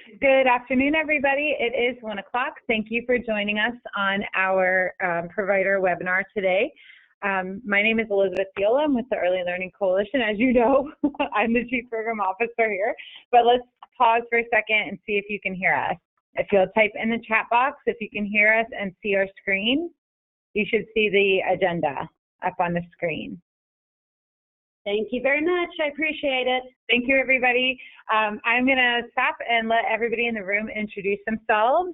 Good afternoon, everybody. It is 1 o'clock. Thank you for joining us on our provider webinar today. My name is Elizabeth Fiola. I'm with the Early Learning Coalition. As you know, I'm the Chief Program Officer here, but let's pause for a second and see if you can hear us. If you'll type in the chat box, if you can hear us and see our screen, you should see the agenda up on the screen. Thank you very much. I appreciate it. Thank you, everybody. I'm going to stop and let everybody in the room introduce themselves.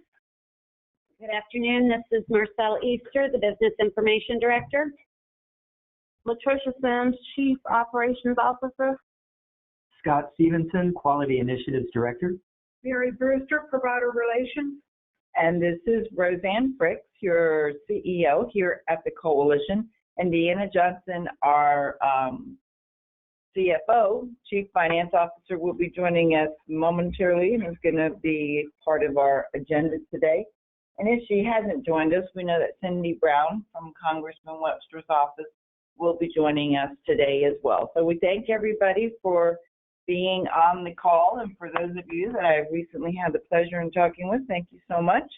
Good afternoon. This is Marcelle Easter, the Business Information Director. Latricia Sims, Chief Operations Officer. Scott Stevenson, Quality Initiatives Director. Mary Brewster, Provider Relations. And this is Roseanne Fricks, your CEO here at the Coalition. And Deanna Johnson, our CFO, Chief Finance Officer, will be joining us momentarily and is going to be part of our agenda today. And if she hasn't joined us, we know that Cindy Brown from Congressman Webster's office will be joining us today as well. So we thank everybody for being on the call, and for those of you that I recently had the pleasure in talking with, thank you so much.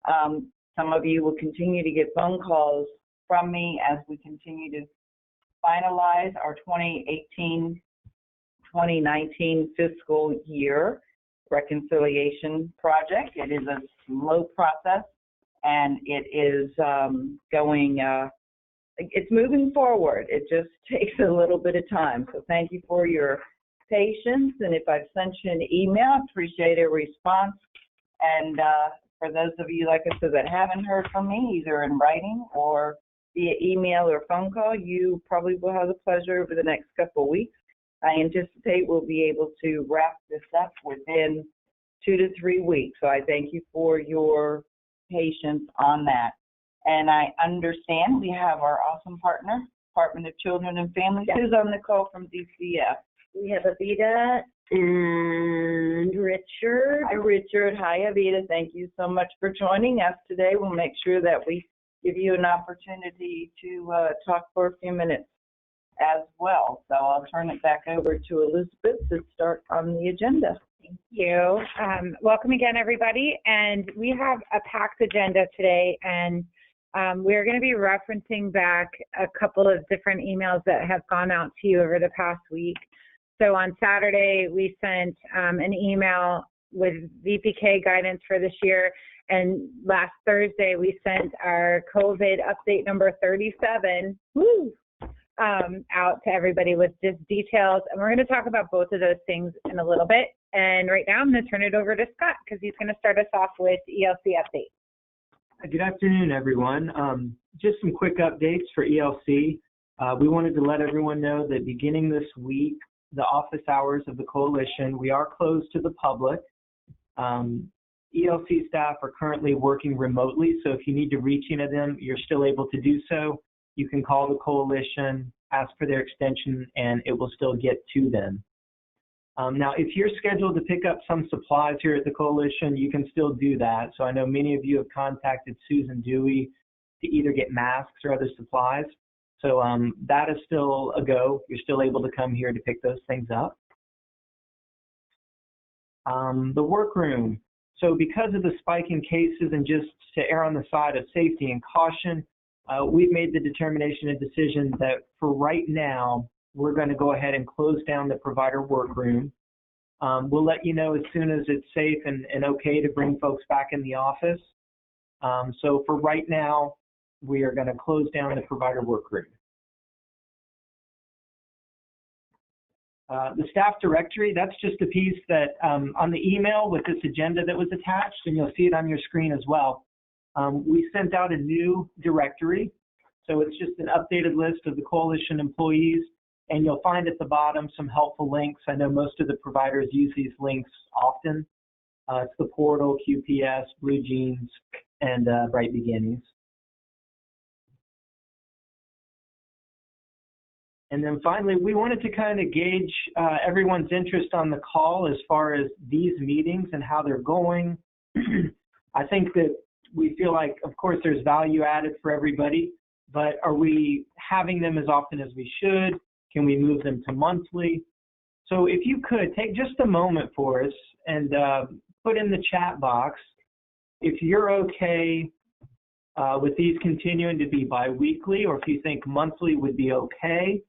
Some of you will continue to get phone calls from me as we continue to finalize our 2018-2019 fiscal year reconciliation project. It is a slow process, and it is it's moving forward. It just takes a little bit of time. So thank you for your patience, and if I've sent you an email, appreciate a response. And for those of you, like I said, that haven't heard from me, either in writing or via email or phone call, you probably will have the pleasure over the next couple of weeks. I anticipate we'll be able to wrap this up within 2 to 3 weeks. So I thank you for your patience on that. And I understand we have our awesome partner, Department of Children and Families, who's on the call from DCF. We have Avita and Richard. Hi, Richard. Hi, Avita. Thank you so much for joining us today. We'll make sure that we give you an opportunity to talk for a few minutes as well. So I'll turn it back over to Elizabeth to start on the agenda. Thank you. Welcome again, everybody. And we have a packed agenda today, and we're going to be referencing back a couple of different emails that have gone out to you over the past week. So on Saturday, we sent an email with VPK guidance for this year. And last Thursday, we sent our COVID update number 37 out to everybody with just details. And we're going to talk about both of those things in a little bit. And right now, I'm going to turn it over to Scott because he's going to start us off with ELC update. Good afternoon, everyone. Just some quick updates for ELC. We wanted to let everyone know that beginning this week, the office hours of the Coalition, we are closed to the public. ELC staff are currently working remotely, so if you need to reach any of them, you're still able to do so. You can call the Coalition, ask for their extension, and it will still get to them. Now, if you're scheduled to pick up some supplies here at the Coalition, you can still do that. So I know many of you have contacted Susan Dewey to either get masks or other supplies. So that is still a go. You're still able to come here to pick those things up. The workroom. So because of the spike in cases and just to err on the side of safety and caution, we've made the determination and decision that for right now, we're going to go ahead and close down the provider workroom. We'll let you know as soon as it's safe and okay to bring folks back in the office. So for right now, we are going to close down the provider workroom. The staff directory, that's just a piece that on the email with this agenda that was attached, and you'll see it on your screen as well. We sent out a new directory. So it's just an updated list of the Coalition employees, and you'll find at the bottom some helpful links. I know most of the providers use these links often. It's the portal, QPS, Blue Jeans, and Bright Beginnings. And then finally, we wanted to kind of gauge everyone's interest on the call as far as these meetings and how they're going. I think that we feel like, of course, there's value added for everybody, but are we having them as often as we should? Can we move them to monthly? So if you could take just a moment for us and put in the chat box if you're okay with these continuing to be biweekly, or if you think monthly would be okay.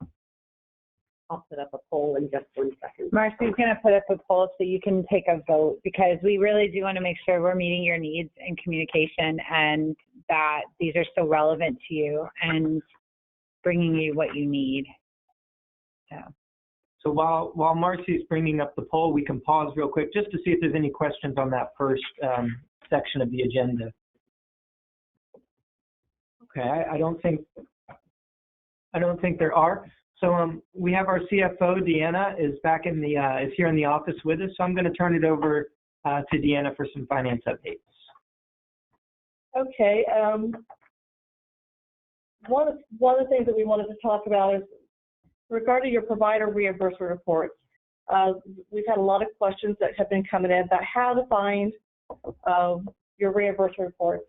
I'll put up a poll in just 1 second. Marcy's going to put up a poll so you can take a vote, because we really do want to make sure we're meeting your needs in communication and that these are still relevant to you and bringing you what you need. So while Marcy's bringing up the poll, we can pause real quick just to see if there's any questions on that first section of the agenda. Okay, I don't think there are. So we have our CFO, Deanna, is here in the office with us. So I'm going to turn it over to Deanna for some finance updates. Okay. One of the things that we wanted to talk about is regarding your provider reimbursement reports. We've had a lot of questions that have been coming in about how to find your reimbursement reports.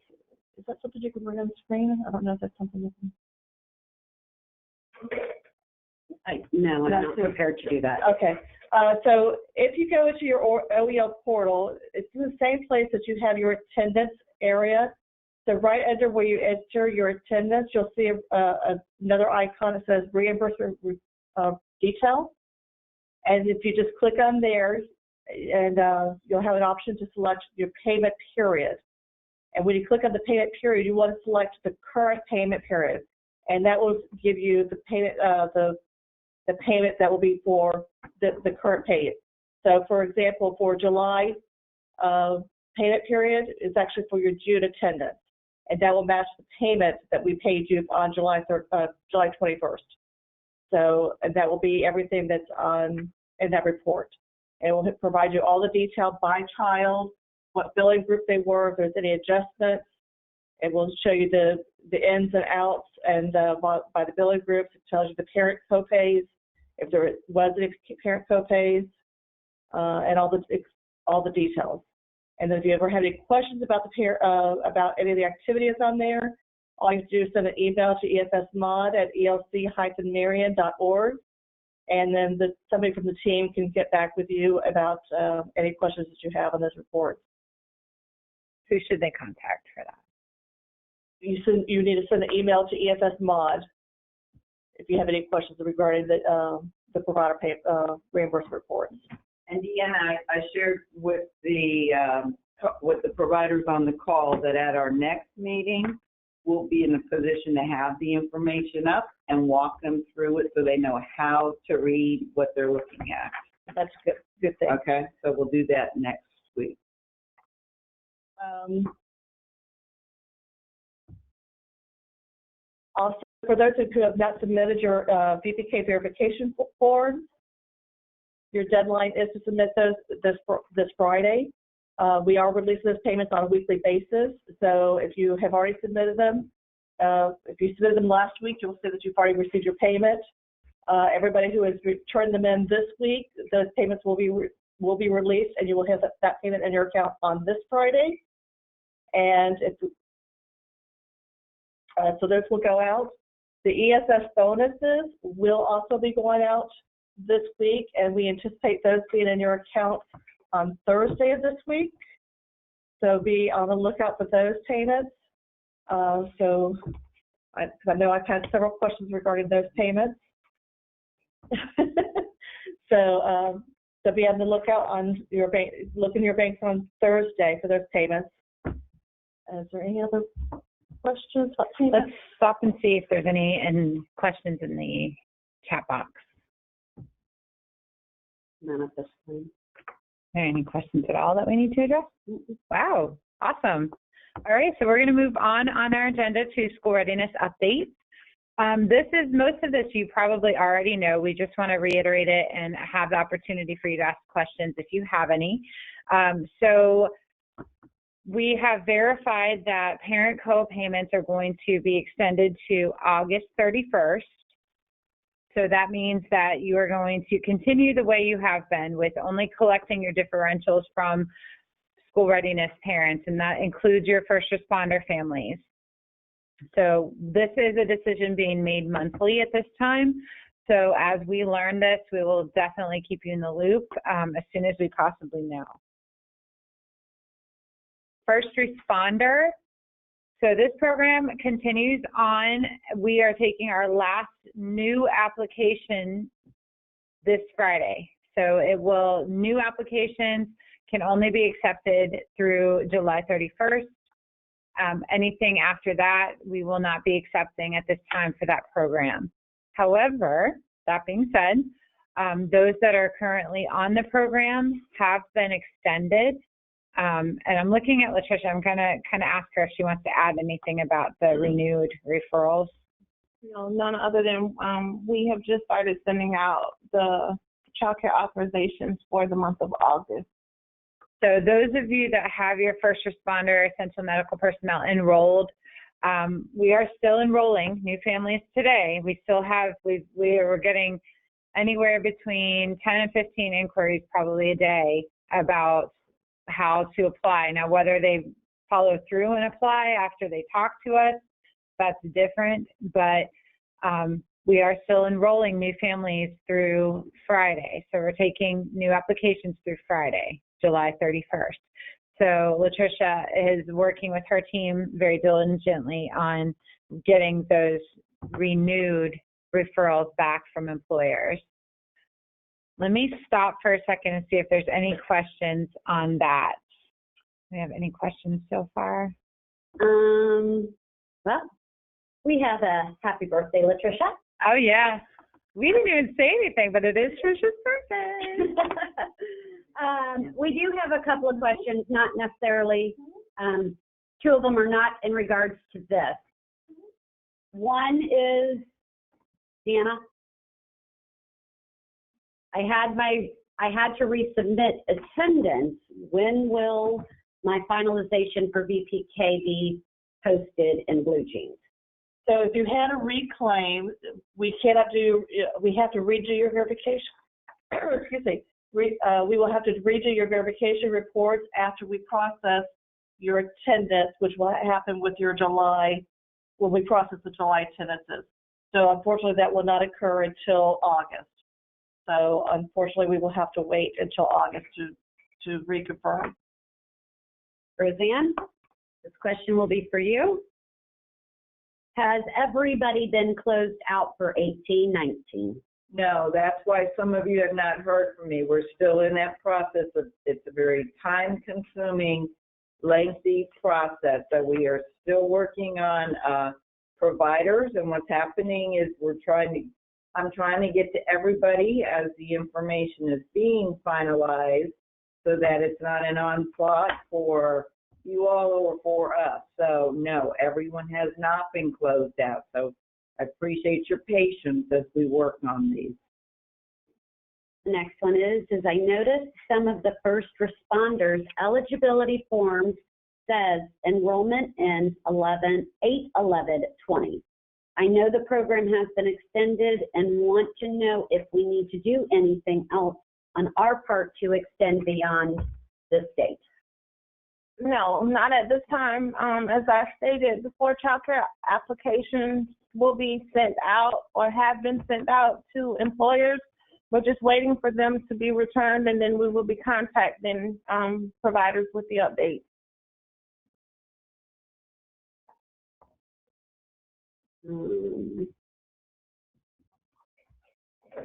Is that something you can bring on the screen? I don't know if that's something you can. No, I'm not prepared to do that. Okay. So if you go into your OEL portal, it's in the same place that you have your attendance area. So right under where you enter your attendance, you'll see another icon that says reimbursement detail. And if you just click on there, and you'll have an option to select your payment period. And when you click on the payment period, you want to select the current payment period. And that will give you the payment, the payment that will be for the current payment. So for example, for July payment period is actually for your June attendance. And that will match the payment that we paid you on July 21st. So and that will be everything that's in that report. And it will provide you all the detail by child, what billing group they were, if there's any adjustments. It will show you the ins and outs and by the billing groups. It tells you the parent copays, if there was any parent copays, and all the details. And then if you ever have any questions about about any of the activities on there, all you have to do is send an email to efsmod@elc-marion.org, and then somebody from the team can get back with you about any questions that you have on those reports. Who should they contact for that? You need to send an email to EFSMod if you have any questions regarding the provider reimbursement reports. And Deanna, I shared with the providers on the call that at our next meeting, we'll be in a position to have the information up and walk them through it so they know how to read what they're looking at. That's a good thing. Okay, so we'll do that next week. Also, for those who have not submitted your VPK verification forms, your deadline is to submit those this Friday. We are releasing those payments on a weekly basis. So if you have already submitted them, if you submitted them last week, you'll see that you've already received your payment. Everybody who has returned them in this week, those payments will be released, and you will have that payment in your account on this Friday. And so those will go out. The ESS bonuses will also be going out this week, and we anticipate those being in your account on Thursday of this week. So be on the lookout for those payments. So I know I've had several questions regarding those payments. So be on the lookout on your bank. Look in your banks on Thursday for those payments. Is there any other questions? Let's stop and see if there's any questions in the chat box. None at this point. Are there any questions at all that we need to address? Wow, awesome. All right, so we're going to move on our agenda to school readiness updates. Most of this you probably already know. We just want to reiterate it and have the opportunity for you to ask questions if you have any. So we have verified that parent co-payments are going to be extended to August 31st. So that means that you are going to continue the way you have been with only collecting your differentials from school readiness parents, and that includes your first responder families. So this is a decision being made monthly at this time. So as we learn this, we will definitely keep you in the loop as soon as we possibly know. first responder. So this program continues on. We are taking our last new application this Friday. So new applications can only be accepted through July 31st. Anything after that, we will not be accepting at this time for that program. However, that being said, those that are currently on the program have been extended. And I'm looking at Latricia. I'm gonna kind of ask her if she wants to add anything about the renewed referrals. No, none other than we have just started sending out the childcare authorizations for the month of August. So those of you that have your first responder, essential medical personnel enrolled, we are still enrolling new families today. We still have, we're getting anywhere between 10 and 15 inquiries probably a day about how to apply. Now, whether they follow through and apply after they talk to us, that's different, but we are still enrolling new families through Friday. So we're taking new applications through Friday, July 31st. So Latricia is working with her team very diligently on getting those renewed referrals back from employers. Let me stop for a second and see if there's any questions on that. Do we have any questions so far? Well, we have a happy birthday, Latricia. Oh, yeah. We didn't even say anything, but it is Trisha's birthday. We do have a couple of questions, not necessarily, two of them are not in regards to this. One is, Deanna, I had to resubmit attendance. When will my finalization for VPK be posted in Blue Jeans? So if you had a reclaim, we have to redo your verification. Excuse me. We will have to redo your verification reports after we process your attendance, which will happen with your July, when we process the July attendances. So unfortunately, that will not occur until August. So unfortunately, we will have to wait until August to reconfirm. Roseanne, this question will be for you. Has everybody been closed out for 18-19? No, that's why some of you have not heard from me. We're still in that process. It's a very time-consuming, lengthy process. So we are still working on providers, and what's happening is I'm trying to get to everybody as the information is being finalized so that it's not an onslaught for you all or for us. So no, everyone has not been closed out. So I appreciate your patience as we work on these. The next one is I noticed some of the first responders' eligibility forms says enrollment ends 8/11/20. I know the program has been extended and want to know if we need to do anything else on our part to extend beyond this date. No, not at this time. As I stated before, childcare applications will be sent out or have been sent out to employers. We're just waiting for them to be returned, and then we will be contacting providers with the update.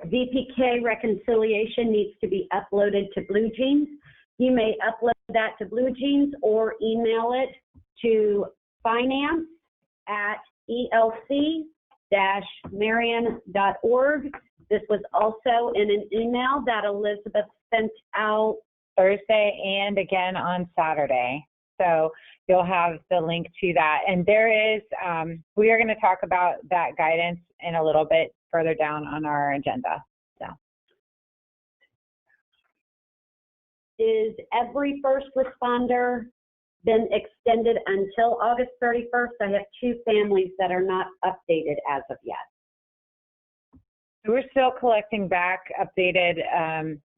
VPK reconciliation needs to be uploaded to Blue Jeans. You may upload that to Blue Jeans or email it to finance@elc-marion.org. This was also in an email that Elizabeth sent out Thursday and again on Saturday. So you'll have the link to that. And there is, we are going to talk about that guidance in a little bit further down on our agenda. So. Is every first responder been extended until August 31st? I have two families that are not updated as of yet. We're still collecting back updated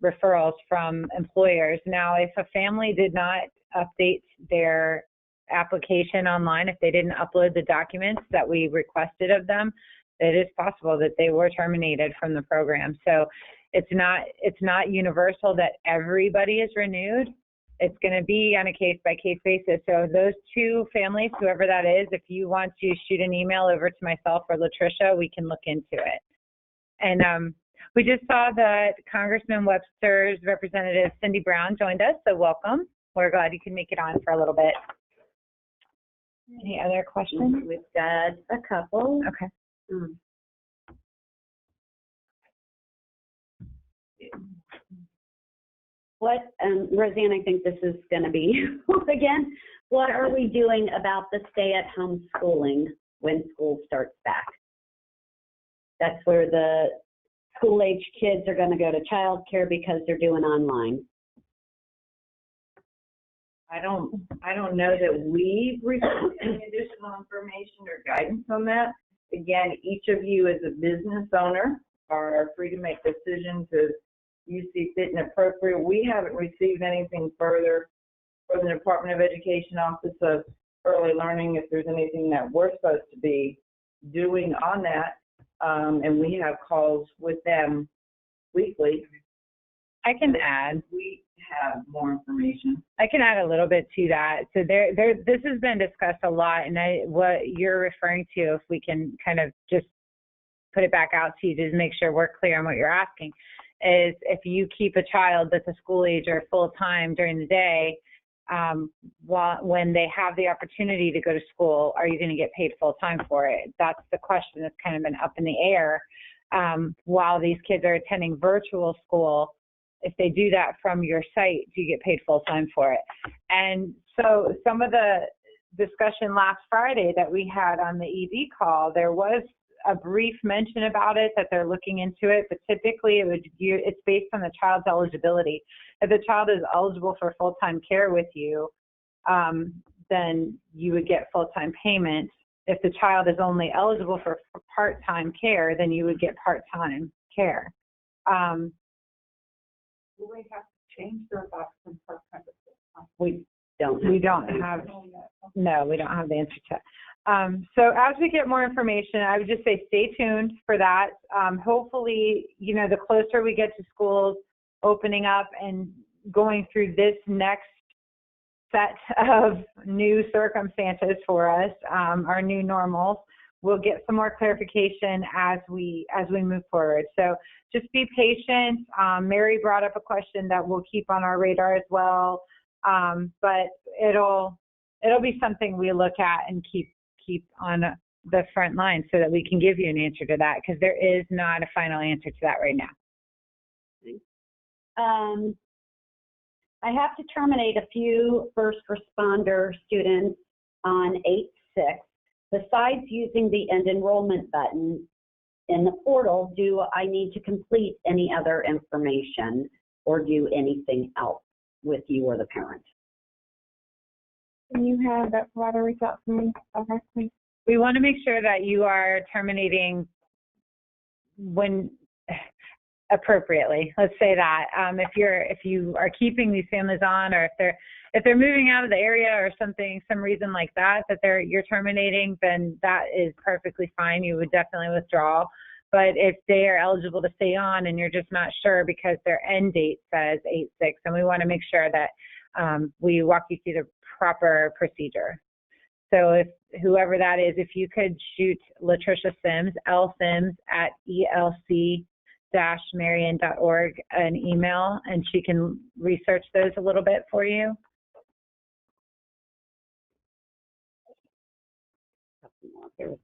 referrals from employers. Now, if a family did not update their application online, if they didn't upload the documents that we requested of them, it is possible that they were terminated from the program. So it's not universal that everybody is renewed. it's going to be on a case-by-case basis. So those two families, whoever that is, if you want to shoot an email over to myself or Latricia, we can look into it. And we just saw that Congressman Webster's representative Cindy Brown joined us, so welcome. We're glad you can make it on for a little bit. Any other questions? We've got a couple. Okay. What, Roseanne, I think this is going to be again, what are we doing about the stay-at-home schooling when school starts back? That's where the school-age kids are going to go to childcare because they're doing online. I don't know that we've received any additional information or guidance on that. Again, each of you as a business owner are free to make decisions as you see fit and appropriate. We haven't received anything further from the Department of Education Office of Early Learning if there's anything that we're supposed to be doing on that. And we have calls with them weekly. I can add. We have more information. I can add a little bit to that. So this has been discussed a lot, and what you're referring to, if we can kind of just put it back out to you to make sure we're clear on what you're asking, is if you keep a child that's a school age or full-time during the day, when they have the opportunity to go to school, are you going to get paid full-time for it? That's the question that's kind of been up in the air. While these kids are attending virtual school, if they do that from your site, do you get paid full-time for it? And so some of the discussion last Friday that we had on the ED call, there was a brief mention about it, that they're looking into it, but typically it's based on the child's eligibility. If the child is eligible for full-time care with you, then you would get full-time payment. If the child is only eligible for part-time care, then you would get part-time care. Will we have to change their box from part-time to full-time? We don't have the answer to that. So as we get more information, I would just say stay tuned for that. Hopefully, the closer we get to schools opening up and going through this next set of new circumstances for us, our new normals, we'll get some more clarification as we move forward. So just be patient. Mary brought up a question that we'll keep on our radar as well, but it'll be something we look at and keep on the front line so that we can give you an answer to that, because there is not a final answer to that right now. I have to terminate a few first responder students on 8/6. Besides using the end enrollment button in the portal, do I need to complete any other information or do anything else with you or the parent? Can you have that provider reach out to me? Okay, please. We want to make sure that you are terminating when appropriately. Let's say that if you are keeping these families on, or if they're moving out of the area or some reason like that you're terminating, then that is perfectly fine. You would definitely withdraw. But if they are eligible to stay on and you're just not sure because their end date says 8/6, and we want to make sure that we walk you through the proper procedure. So if whoever that is, if you could shoot Latricia Sims, lsims@elc-marion.org, an email, and she can research those a little bit for you.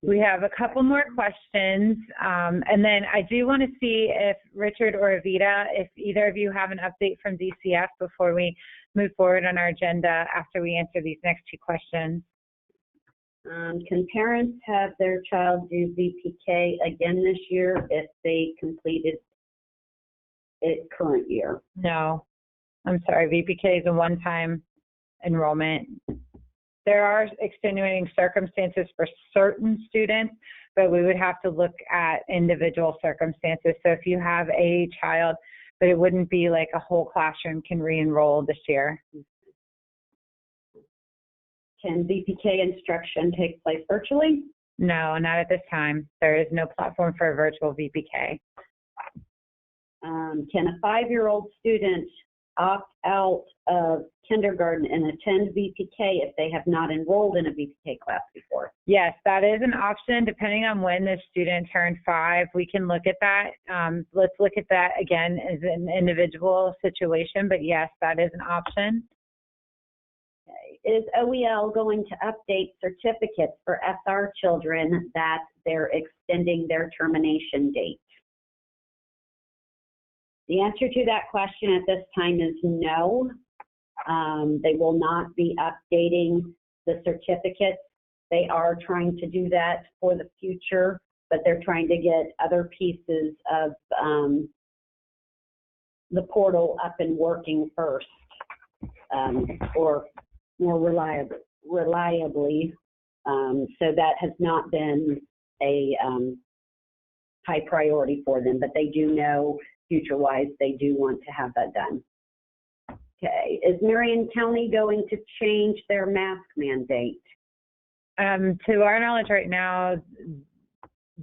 We have a couple more questions, and then I do want to see if Richard or Avita, if either of you have an update from DCF before we move forward on our agenda after we answer these next two questions. Can parents have their child do VPK again this year if they completed it current year? No, I'm sorry, VPK is a one-time enrollment. There are extenuating circumstances for certain students, but we would have to look at individual circumstances. So if you have a child, but it wouldn't be like a whole classroom can re-enroll this year. Can VPK instruction take place virtually? No, not at this time. There is no platform for a virtual VPK. Can a 5-year-old student opt out of kindergarten and attend VPK if they have not enrolled in a VPK class before? Yes, that is an option. Depending on when the student turned 5, we can look at that. Let's look at that again as an individual situation, but yes, that is an option. Okay. Is OEL going to update certificates for SR children that they're extending their termination date? The answer to that question at this time is no. They will not be updating the certificates. They are trying to do that for the future, but they're trying to get other pieces of the portal up and working first, or more reliably. So that has not been a high priority for them, but they do know future-wise they do want to have that done. Okay, is Marion County going to change their mask mandate? To our knowledge right now,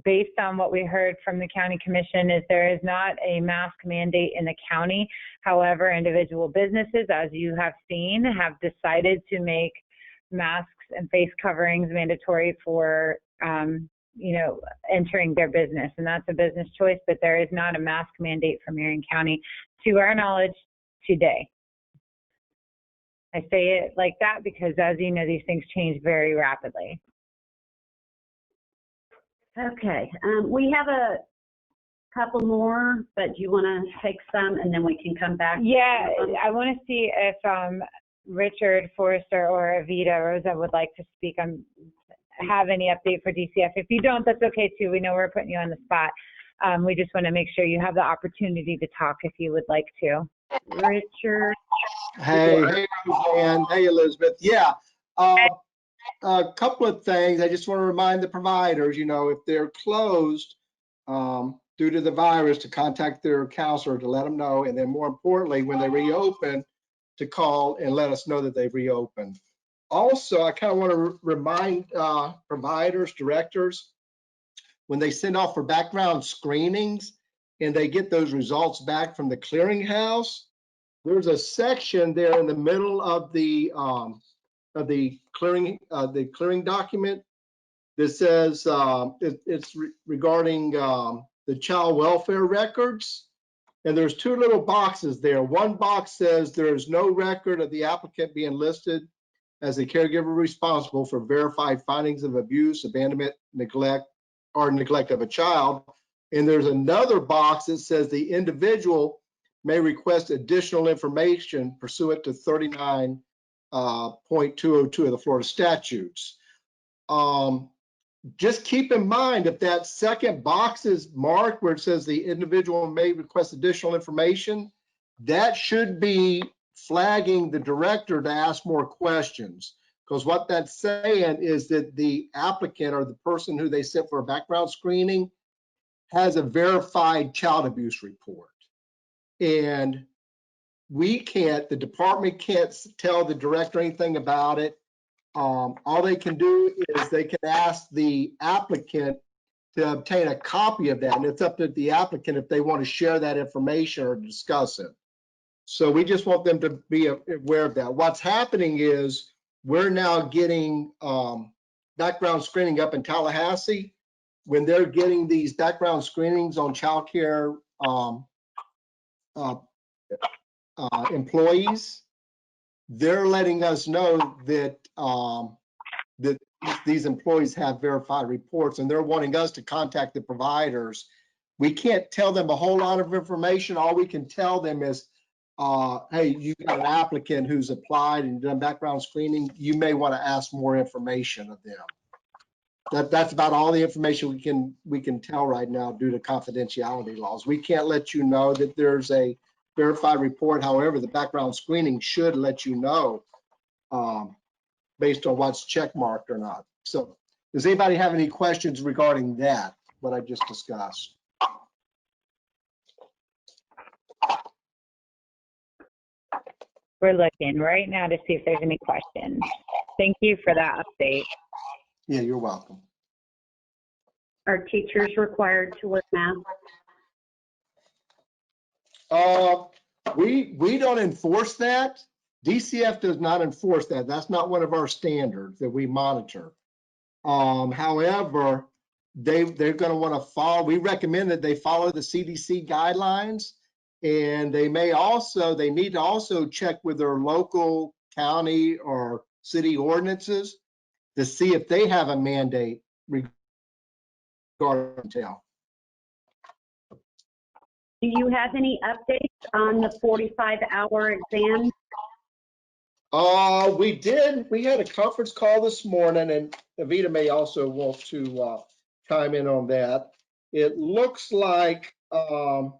based on what we heard from the county commission, is there is not a mask mandate in the county. However, individual businesses, as you have seen, have decided to make masks and face coverings mandatory for entering their business, and that's a business choice, but there is not a mask mandate for Marion County, to our knowledge, today. I say it like that because, as you know, these things change very rapidly. Okay, we have a couple more, but do you want to take some and then we can come back? Yeah, I want to see if Richard Forrester or Avita Rosa would like to speak on, have any update for DCF. If you don't, that's okay too. We know we're putting you on the spot. We just want to make sure you have the opportunity to talk if you would like to. Richard. Hey, Roseanne. Hey, Elizabeth. Yeah, a couple of things. I just want to remind the providers, if they're closed due to the virus, to contact their counselor to let them know. And then more importantly, when they reopen, to call and let us know that they've reopened. Also, I kind of want to remind providers, directors, when they send off for background screenings and they get those results back from the clearinghouse, there's a section there in the middle of the clearing document that says it's regarding the child welfare records. And there's two little boxes there. One box says there's no record of the applicant being listed as a caregiver responsible for verified findings of abuse, abandonment, neglect, or neglect of a child. And there's another box that says the individual may request additional information pursuant to 39.202 of the Florida statutes. Just keep in mind, if that second box is marked where it says the individual may request additional information, that should be flagging the director to ask more questions. Because what that's saying is that the applicant or the person who they sent for a background screening has a verified child abuse report. And the department can't tell the director anything about it. All they can do is they can ask the applicant to obtain a copy of that. And it's up to the applicant if they want to share that information or discuss it. So we just want them to be aware of that. What's happening is we're now getting background screening up in Tallahassee. When they're getting these background screenings on childcare employees, they're letting us know that that these employees have verified reports, and they're wanting us to contact the providers. We can't tell them a whole lot of information. All we can tell them is, hey, you've got an applicant who's applied and done background screening. You may want to ask more information of them. That's about all the information we can tell right now due to confidentiality laws. We can't let you know that there's a verified report. However, the background screening should let you know based on what's check marked or not. So does anybody have any questions regarding that, what I just discussed? We're looking right now to see if there's any questions. Thank you for that update. Yeah, you're welcome. Are teachers required to wear masks? We don't enforce that. DCF does not enforce that. That's not one of our standards that we monitor. However, they're going to want to follow. We recommend that they follow the CDC guidelines, and they need to also check with their local county or city ordinances to see if they have a mandate regarding retail. Do you have any updates on the 45-hour exam? We did. We had a conference call this morning, and Avita may also want to chime in on that. It looks like we're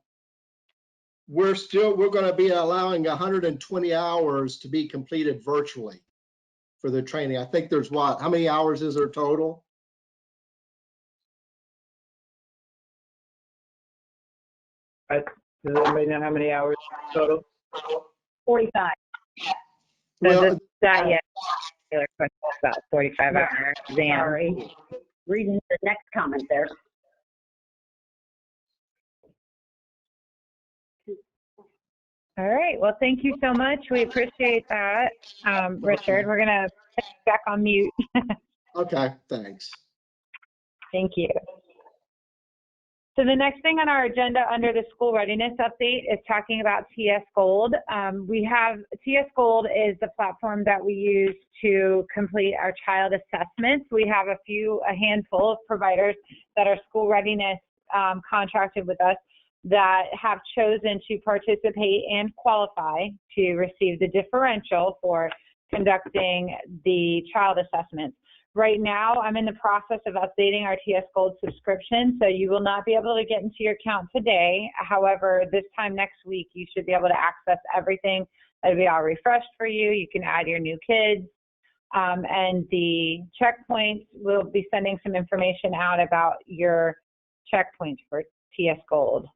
going to be allowing 120 hours to be completed virtually for the training. I think there's how many hours is there total? Does anybody know how many hours total? 45. So that yet. Taylor question about 45-hour exam. Sorry. Reading the next comment there. All right. Well, thank you so much. We appreciate that, Richard. We're going to put you back on mute. Okay, thanks. Thank you. So the next thing on our agenda under the school readiness update is talking about TS Gold. TS Gold is the platform that we use to complete our child assessments. We have a handful of providers that are school readiness contracted with us that have chosen to participate and qualify to receive the differential for conducting the child assessments. Right now, I'm in the process of updating our TS Gold subscription, so you will not be able to get into your account today. However, this time next week, you should be able to access everything. It'll be all refreshed for you. You can add your new kids. And the checkpoints, we'll be sending some information out about your checkpoints for TS Gold.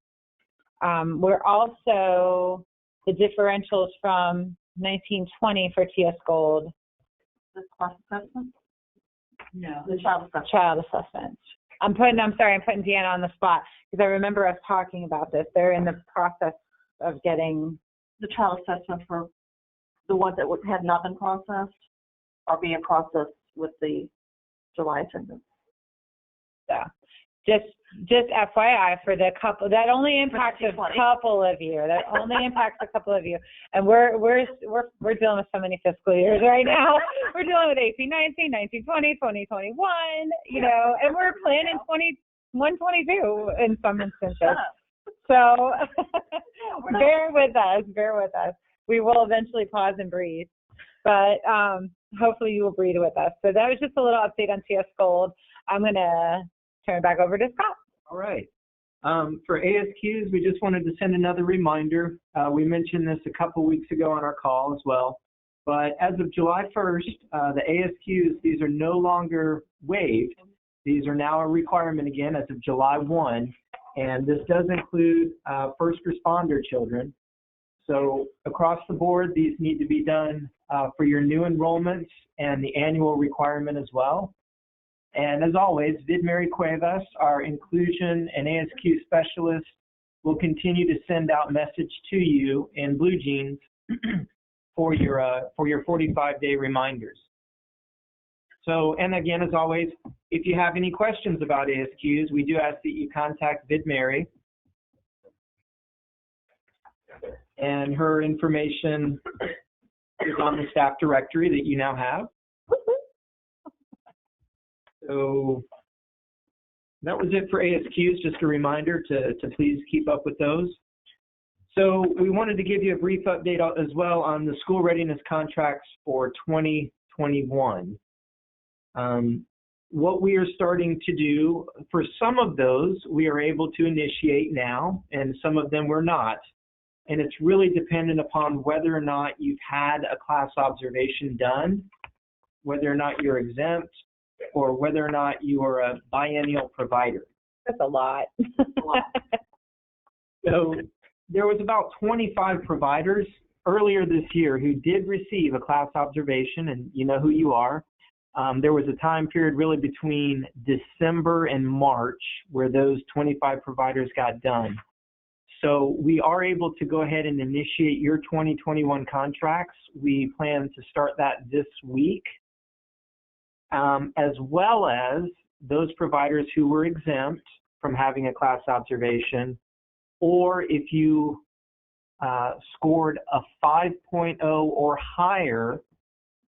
We're also the differentials from 1920 for TS Gold. The class assessment? No. The child assessment. Child assessments. I'm putting Deanna on the spot because I remember us talking about this. They're in the process of getting The child assessment for the ones that have not been processed are being processed with the July attendance. Yeah. Just FYI for the couple, that only impacts a couple of you. That only impacts a couple of you. And we're dealing with so many fiscal years right now. We're dealing with 18-19, 19-20, 20-21, you know, and we're planning 21-22 in some instances. So bear with us. We will eventually pause and breathe. But hopefully you will breathe with us. So that was just a little update on TS Gold. I'm going to turn it back over to Scott. All right. For ASQs, we just wanted to send another reminder. We mentioned this a couple weeks ago on our call as well. But as of July 1st, the ASQs, these are no longer waived. These are now a requirement again as of July 1. And this does include first responder children. So across the board, these need to be done for your new enrollments and the annual requirement as well. And as always, VidMary Cuevas, our inclusion and ASQ specialist, will continue to send out message to you in blue jeans for your 45-day reminders. So, and again, as always, if you have any questions about ASQs, we do ask that you contact VidMary. And her information is on the staff directory that you now have. So that was it for ASQs, just a reminder to please keep up with those. So we wanted to give you a brief update as well on the school readiness contracts for 2021. What we are starting to do, for some of those, we are able to initiate now, and some of them we're not. And it's really dependent upon whether or not you've had a class observation done, whether or not you're exempt, or whether or not you are a biennial provider. That's a lot. So there was about 25 providers earlier this year who did receive a class observation, and you know who you are. There was a time period really between December and March where those 25 providers got done. So we are able to go ahead and initiate your 2021 contracts. We plan to start that this week, as well as those providers who were exempt from having a class observation, or if you scored a 5.0 or higher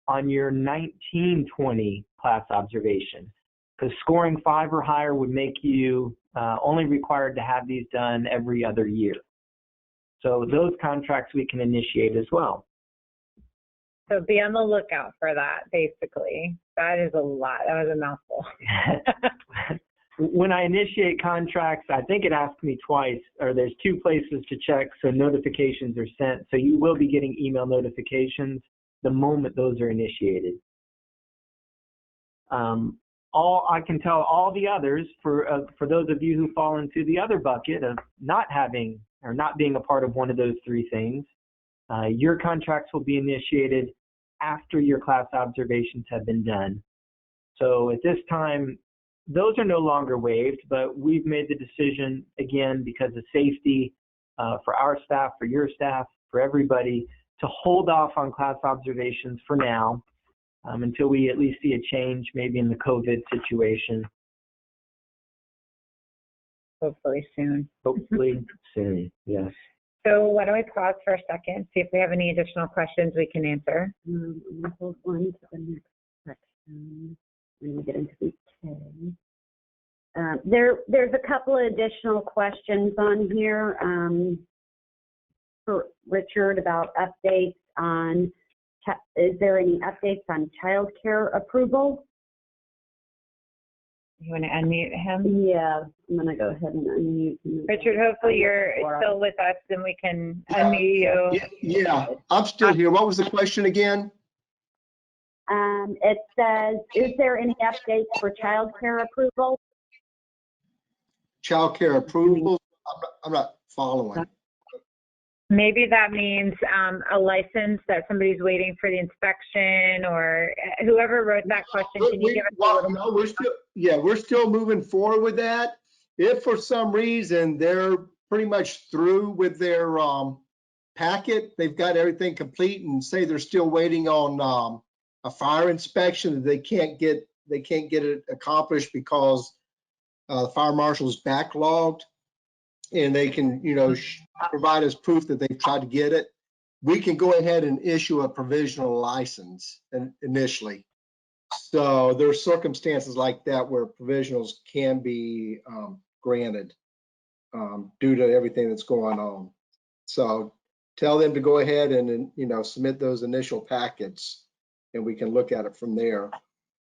on your 1920 class observation, because scoring 5 or higher would make you only required to have these done every other year. So those contracts we can initiate as well. So be on the lookout for that, basically. That is a lot. That was a mouthful. When I initiate contracts, I think it asks me twice, or there's 2 places to check, so notifications are sent. So you will be getting email notifications the moment those are initiated. I can tell all the others, for those of you who fall into the other bucket of not having or not being a part of one of those 3 things, your contracts will be initiated after your class observations have been done. So at this time, those are no longer waived, but we've made the decision, again, because of safety for our staff, for your staff, for everybody, to hold off on class observations for now until we at least see a change maybe in the COVID situation. Hopefully soon. Hopefully soon, yes. So why don't we pause for a second, see if we have any additional questions we can answer. Hold on to the next section when we get into VPK. There's a couple of additional questions on here for Richard about updates on, is there any updates on childcare approval? You want to unmute him? Yeah, I'm going to go ahead and unmute him. Richard, hopefully you're still with us and we can unmute you. Yeah, I'm still here. What was the question again? It says, is there any updates for childcare approval? Childcare approvals? I'm not following. Maybe that means a license that somebody's waiting for the inspection, or whoever wrote that question, can you give us a little more? We're still moving forward with that. If for some reason they're pretty much through with their packet, they've got everything complete, and say they're still waiting on a fire inspection, they can't get it accomplished because the fire marshal's backlogged, and they can, provide us proof that they've tried to get it, we can go ahead and issue a provisional license initially. So there are circumstances like that where provisionals can be granted due to everything that's going on. So tell them to go ahead and, submit those initial packets, and we can look at it from there.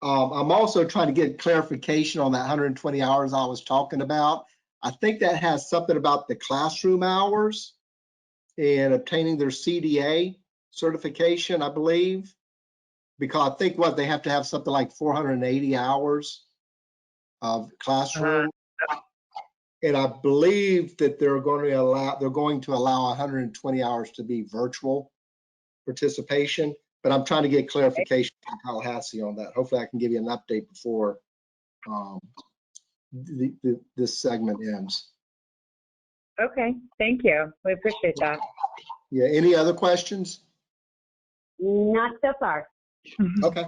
I'm also trying to get clarification on that 120 hours I was talking about. I think that has something about the classroom hours and obtaining their CDA certification, I believe, because I think they have to have something like 480 hours of classroom. And I believe that they're going to allow 120 hours to be virtual participation, but I'm trying to get clarification from Tallahassee on that. Hopefully I can give you an update before this segment ends. Okay, thank you. We appreciate that. Yeah, any other questions? Not so far. Okay.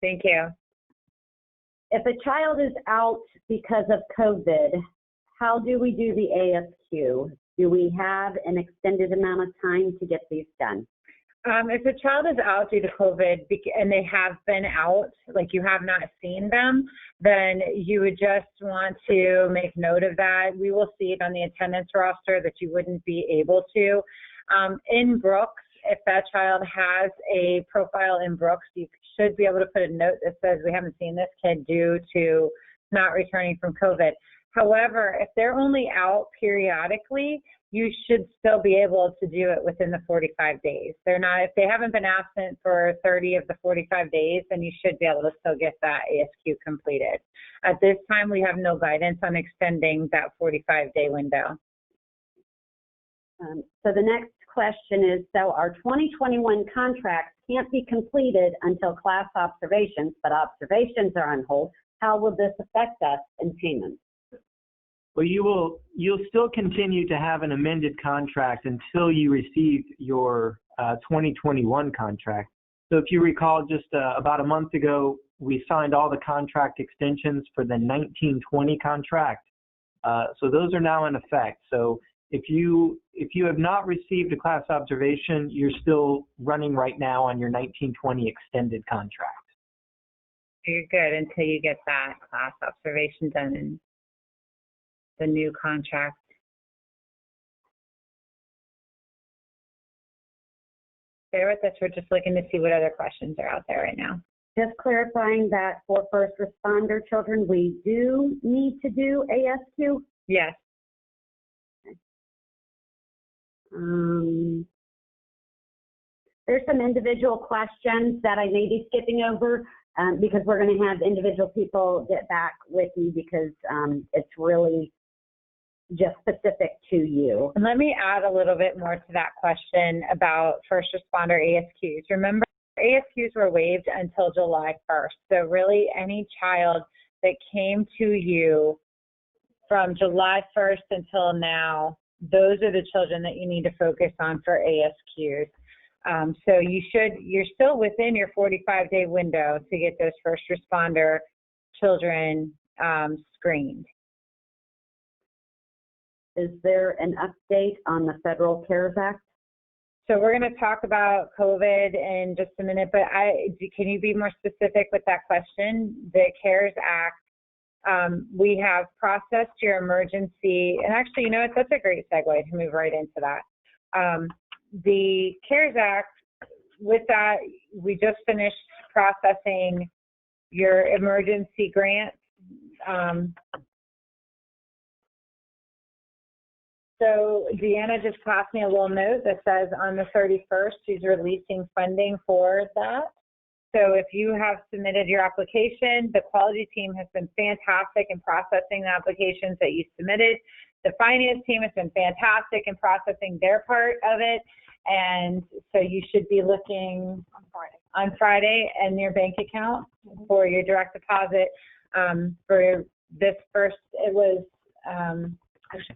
Thank you. If a child is out because of COVID, how do we do the ASQ? Do we have an extended amount of time to get these done? If a child is out due to COVID and they have been out, like you have not seen them, then you would just want to make note of that. We will see it on the attendance roster that you wouldn't be able to. In Brooks, if that child has a profile in Brooks, you should be able to put a note that says we haven't seen this kid due to not returning from COVID. However, if they're only out periodically, you should still be able to do it within the 45 days. If they haven't been absent for 30 of the 45 days, then you should be able to still get that ASQ completed. At this time, we have no guidance on extending that 45-day window. So the next question is, so our 2021 contracts can't be completed until class observations, but observations are on hold. How will this affect us in payments? Well, you'll still continue to have an amended contract until you receive your 2021 contract. So if you recall, just about a month ago, we signed all the contract extensions for the 1920 contract. So those are now in effect. So if you have not received a class observation, you're still running right now on your 1920 extended contract. You're good until you get that class observation done in the new contract. Bear with us, we're just looking to see what other questions are out there right now. Just clarifying that for first responder children, we do need to do ASQ. Yes. There's some individual questions that I may be skipping over because we're going to have individual people get back with you because it's really just specific to you. And let me add a little bit more to that question about first responder ASQs. Remember, ASQs were waived until July 1st. So really any child that came to you from July 1st until now, those are the children that you need to focus on for ASQs. So you're still within your 45-day window to get those first responder children screened. Is there an update on the Federal CARES Act? So we're going to talk about COVID in just a minute, but can you be more specific with that question? The CARES Act, we have processed your emergency, and actually, you know what, that's a great segue to move right into that. The CARES Act, with that, we just finished processing your emergency grant. So Deanna just passed me a little note that says on the 31st, she's releasing funding for that. So if you have submitted your application, the quality team has been fantastic in processing the applications that you submitted. The finance team has been fantastic in processing their part of it. And so you should be looking on Friday in your bank account for your direct deposit for this first, it was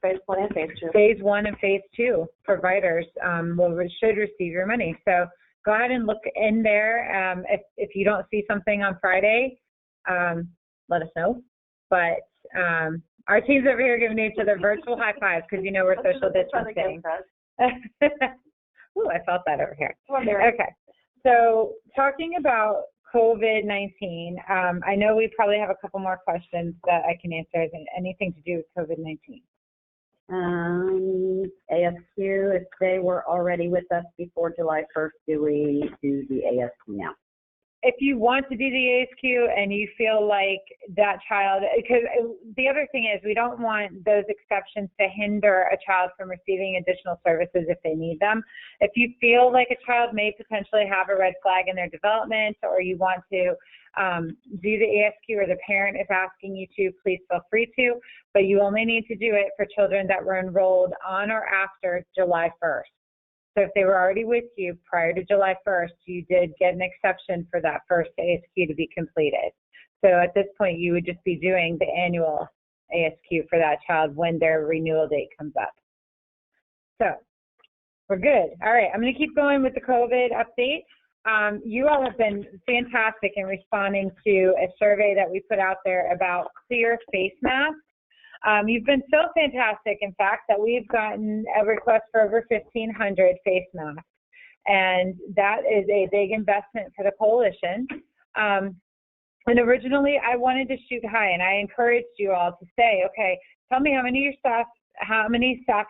Phase 1 and Phase 2. Phase 1 and Phase 2 providers should receive your money. So go ahead and look in there. If you don't see something on Friday, let us know. But our team's over here giving each other virtual high fives because you know we're social distancing. Ooh, I felt that over here. Okay. So talking about COVID-19, I know we probably have a couple more questions that I can answer. Anything to do with COVID-19? ASQ, if they were already with us before July 1st, do we do the ASQ now? If you want to do the ASQ and you feel like that child, because the other thing is we don't want those exceptions to hinder a child from receiving additional services if they need them. If you feel like a child may potentially have a red flag in their development or you want to do the ASQ or the parent is asking you to, please feel free to, but you only need to do it for children that were enrolled on or after July 1st. So if they were already with you prior to July 1st, you did get an exception for that first ASQ to be completed. So at this point, you would just be doing the annual ASQ for that child when their renewal date comes up. So we're good. All right, I'm going to keep going with the COVID update. You all have been fantastic in responding to a survey that we put out there about clear face masks. You've been so fantastic, in fact, that we've gotten a request for over 1,500 face masks. And that is a big investment for the coalition. And originally, I wanted to shoot high, and I encouraged you all to say, okay, tell me how many staff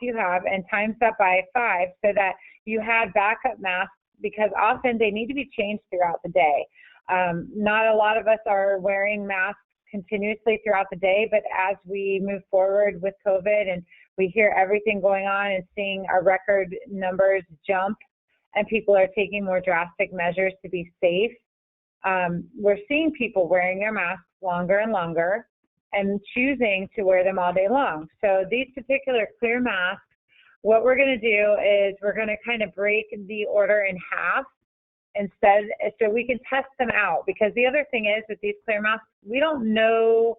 you have, and times that by 5 so that you had backup masks, because often they need to be changed throughout the day. Not a lot of us are wearing masks continuously throughout the day, but as we move forward with COVID and we hear everything going on and seeing our record numbers jump and people are taking more drastic measures to be safe, we're seeing people wearing their masks longer and longer and choosing to wear them all day long. So these particular clear masks, what we're going to do is we're going to kind of break the order in half instead, so we can test them out, because the other thing is with these clear masks, we don't know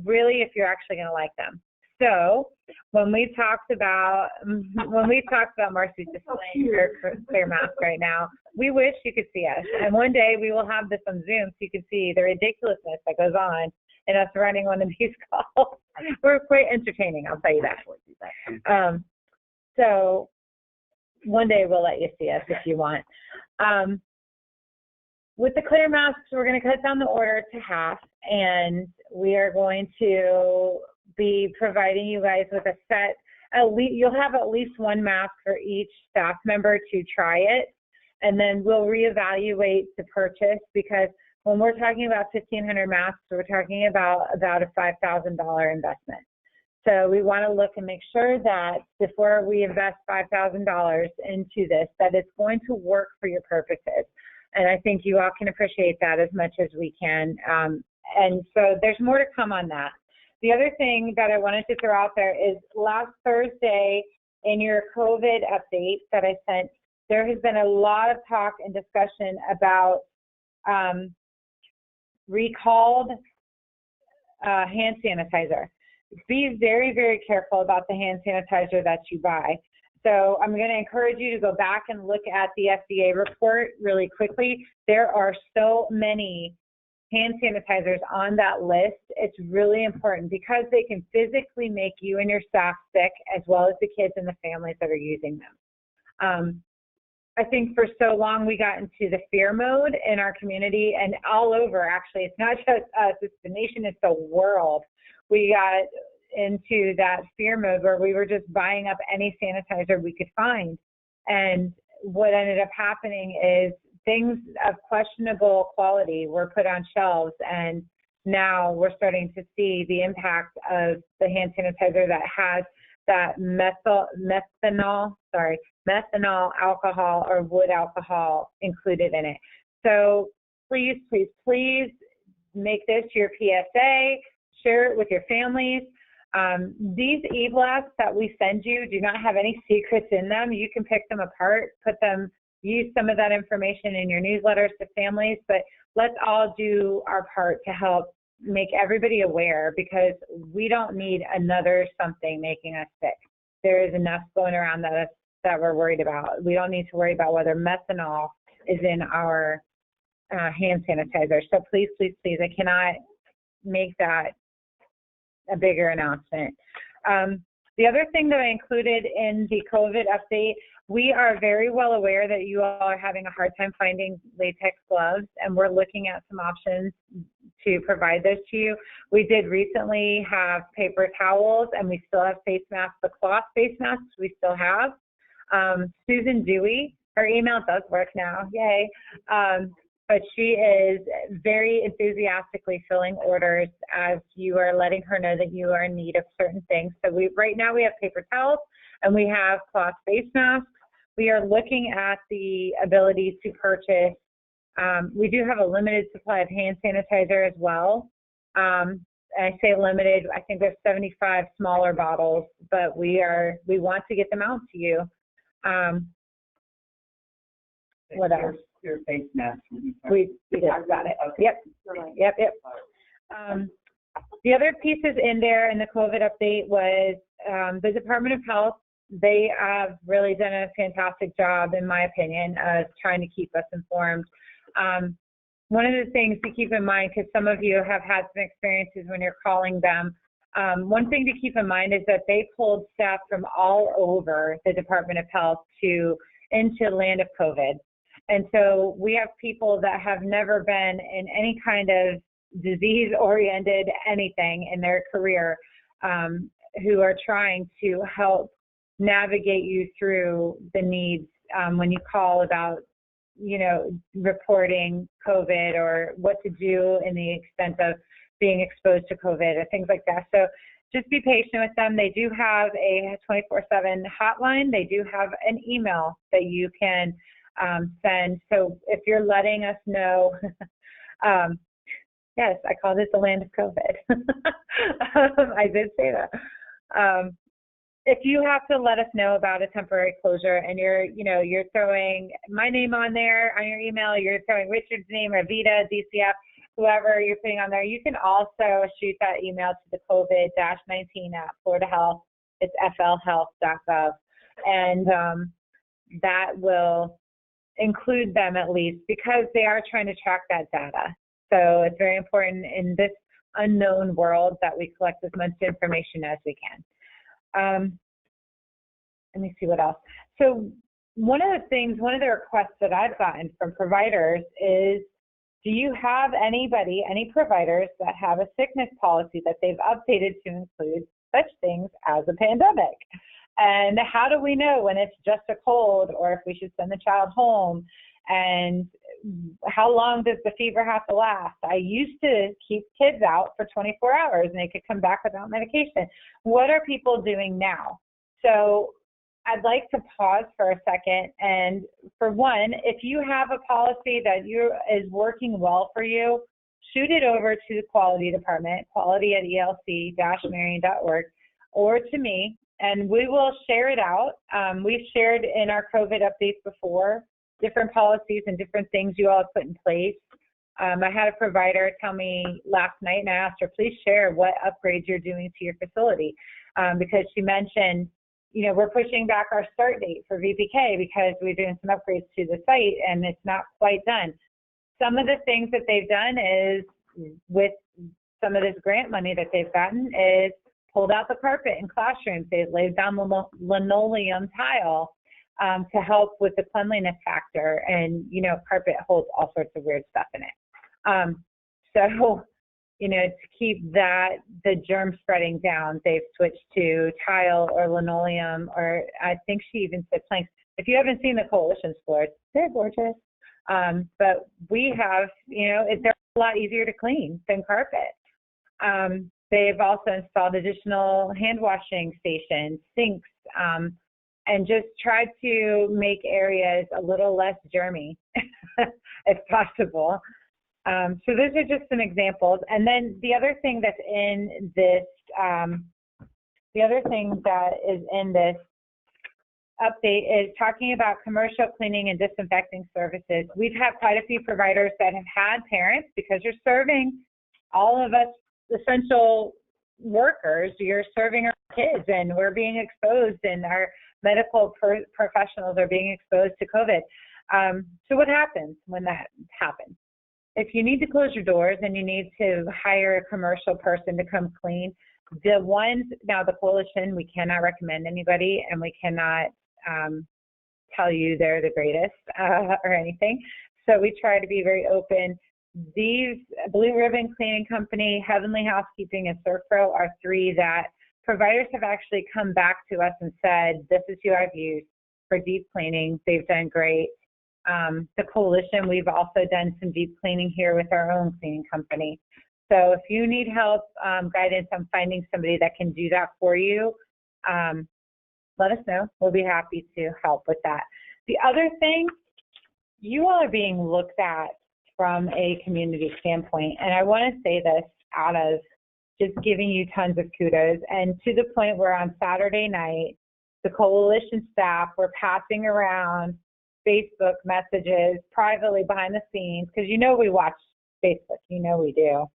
really if you're actually going to like them. So when we talked about Marcy's displaying her clear mask right now, we wish you could see us. And one day we will have this on Zoom so you can see the ridiculousness that goes on in us running one of these calls. We're quite entertaining, I'll tell you that. So one day we'll let you see us if you want. With the clear masks, we're going to cut down the order to half, and we are going to be providing you guys with a set. You'll have at least one mask for each staff member to try it, and then we'll reevaluate the purchase, because when we're talking about 1,500 masks, we're talking about a $5,000 investment. So we want to look and make sure that before we invest $5,000 into this, that it's going to work for your purposes. And I think you all can appreciate that as much as we can. And so there's more to come on that. The other thing that I wanted to throw out there is last Thursday in your COVID update that I sent, there has been a lot of talk and discussion about recalled hand sanitizer. Be very, very careful about the hand sanitizer that you buy. So I'm going to encourage you to go back and look at the FDA report really quickly. There are so many hand sanitizers on that list. It's really important because they can physically make you and your staff sick, as well as the kids and the families that are using them. I think for so long we got into the fear mode in our community and all over, actually. It's not just us, it's the nation, it's the world. We got into that fear mode where we were just buying up any sanitizer we could find. And what ended up happening is things of questionable quality were put on shelves, and now we're starting to see the impact of the hand sanitizer that has that methanol alcohol or wood alcohol included in it. So please, please, please make this your PSA, share it with your families. These e-blasts that we send you do not have any secrets in them. You can pick them apart, use some of that information in your newsletters to families, but let's all do our part to help make everybody aware, because we don't need another something making us sick. There is enough going around that we're worried about. We don't need to worry about whether methanol is in our hand sanitizer. So please, please, please, I cannot make that a bigger announcement. The other thing that I included in the COVID update, we are very well aware that you all are having a hard time finding latex gloves, and we're looking at some options to provide those to you. We did recently have paper towels, and we still have face masks. The cloth face masks we still have. Susan Dewey, her email does work now, yay. But she is very enthusiastically filling orders as you are letting her know that you are in need of certain things. So right now we have paper towels and we have cloth face masks. We are looking at the ability to purchase. We do have a limited supply of hand sanitizer as well. I say limited, I think there's 75 smaller bottles, but we want to get them out to you. What else? Your face mask. We got it. Okay. Yep. The other pieces in there in the COVID update was the Department of Health. They have really done a fantastic job, in my opinion, of trying to keep us informed. One of the things to keep in mind, because some of you have had some experiences when you're calling them, one thing to keep in mind is that they pulled staff from all over the Department of Health into the land of COVID. And so we have people that have never been in any kind of disease-oriented anything in their career who are trying to help navigate you through the needs when you call about, reporting COVID or what to do in the extent of being exposed to COVID or things like that. So just be patient with them. They do have a 24/7 hotline. They do have an email that you can send. So if you're letting us know, yes, I called it the land of COVID. I did say that. If you have to let us know about a temporary closure and you're throwing my name on there on your email, you're throwing Richard's name or Vita, DCF, whoever you're putting on there, you can also shoot that email to the COVID-19 at Florida Health. It's flhealth.gov. And that will include them at least, because they are trying to track that data. So it's very important in this unknown world that we collect as much information as we can. Let me see what else. So one of the requests that I've gotten from providers is, do you have any providers that have a sickness policy that they've updated to include such things as a pandemic? And how do we know when it's just a cold or if we should send the child home? And how long does the fever have to last? I used to keep kids out for 24 hours and they could come back without medication. What are people doing now? So I'd like to pause for a second. And for one, if you have a policy that is working well for you, shoot it over to the quality department, quality@elc-marion.org, or to me, and we will share it out. We've shared in our COVID updates before, different policies and different things you all have put in place. I had a provider tell me last night, and I asked her, please share what upgrades you're doing to your facility, because she mentioned, we're pushing back our start date for VPK because we're doing some upgrades to the site and it's not quite done. Some of the things that they've done is, with some of this grant money that they've gotten, is pulled out the carpet in classrooms. They've laid down the linoleum tile to help with the cleanliness factor. And, carpet holds all sorts of weird stuff in it. So, to keep the germ spreading down, they've switched to tile or linoleum, or I think she even said planks. If you haven't seen the Coalition's floors, they're gorgeous. But we have, they're a lot easier to clean than carpet. They've also installed additional hand washing stations, sinks, and just tried to make areas a little less germy if possible. So those are just some examples. And then the other thing that's in this, update is talking about commercial cleaning and disinfecting services. We've had quite a few providers that have had parents, because you're serving all of us essential workers, you're serving our kids, and we're being exposed, and our medical professionals are being exposed to COVID. So what happens when that happens? If you need to close your doors and you need to hire a commercial person to come clean, the Coalition, we cannot recommend anybody, and we cannot tell you they're the greatest or anything. So we try to be very open. These Blue Ribbon Cleaning Company, Heavenly Housekeeping, and Surfro are three that providers have actually come back to us and said, this is who I've used for deep cleaning. They've done great. The Coalition, we've also done some deep cleaning here with our own cleaning company. So if you need help, guidance on finding somebody that can do that for you, let us know. We'll be happy to help with that. The other thing, you all are being looked at from a community standpoint, and I want to say this out of just giving you tons of kudos, and to the point where on Saturday night, the Coalition staff were passing around Facebook messages privately behind the scenes, because we watch Facebook, we do.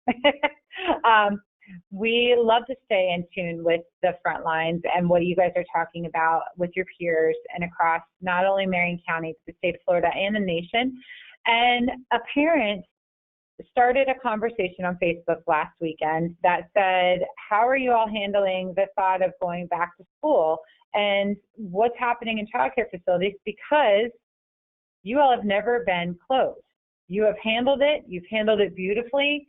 We love to stay in tune with the front lines and what you guys are talking about with your peers and across not only Marion County, but the state of Florida and the nation. And a parent started a conversation on Facebook last weekend that said, how are you all handling the thought of going back to school and what's happening in childcare facilities? Because you all have never been closed. You have handled it. You've handled it beautifully.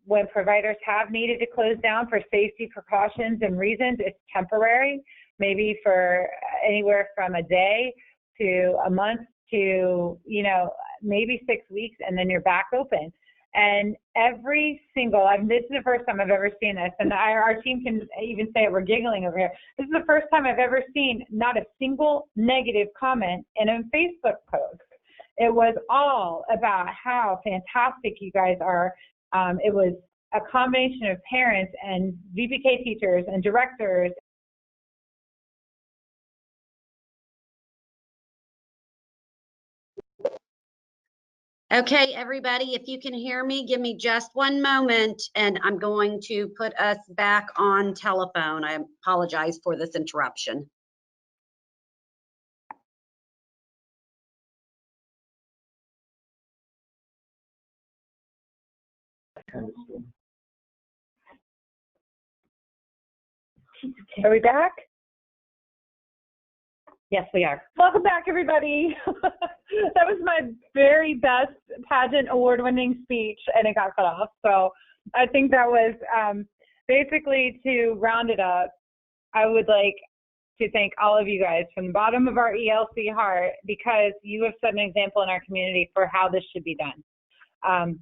When providers have needed to close down for safety precautions and reasons, it's temporary, maybe for anywhere from a day to a month to, maybe 6 weeks, and then you're back open. And every single, this is the first time I've ever seen this, and our team can even say it, we're giggling over here. This is the first time I've ever seen not a single negative comment in a Facebook post. It was all about how fantastic you guys are. It was a combination of parents and VPK teachers and directors. Okay, everybody, if you can hear me, give me just one moment and I'm going to put us back on telephone. I apologize for this interruption. Are we back? Yes, we are. Welcome back, everybody. That was my very best pageant award-winning speech, and it got cut off. So I think that was basically, to round it up, I would like to thank all of you guys from the bottom of our ELC heart, because you have set an example in our community for how this should be done.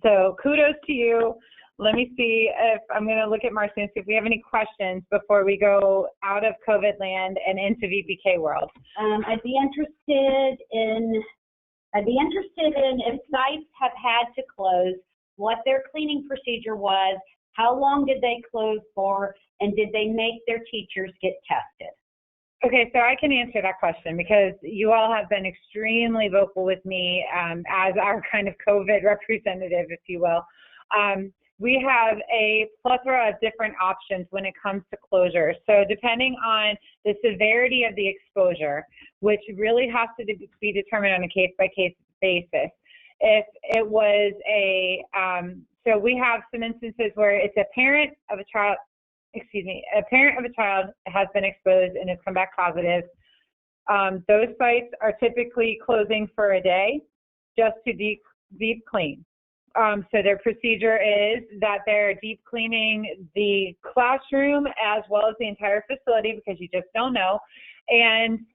So kudos to you. Let me see if I'm going to look at Marcy and see if we have any questions before we go out of COVID land and into VPK world. I'd be interested in if sites have had to close, what their cleaning procedure was, how long did they close for, and did they make their teachers get tested? Okay, so I can answer that question because you all have been extremely vocal with me as our kind of COVID representative, if you will. We have a plethora of different options when it comes to closure. So depending on the severity of the exposure, which really has to be determined on a case-by-case basis. If it was so we have some instances where it's a parent of a child has been exposed and has come back positive. Those sites are typically closing for a day just to deep clean. So their procedure is that they're deep cleaning the classroom as well as the entire facility, because you just don't know. And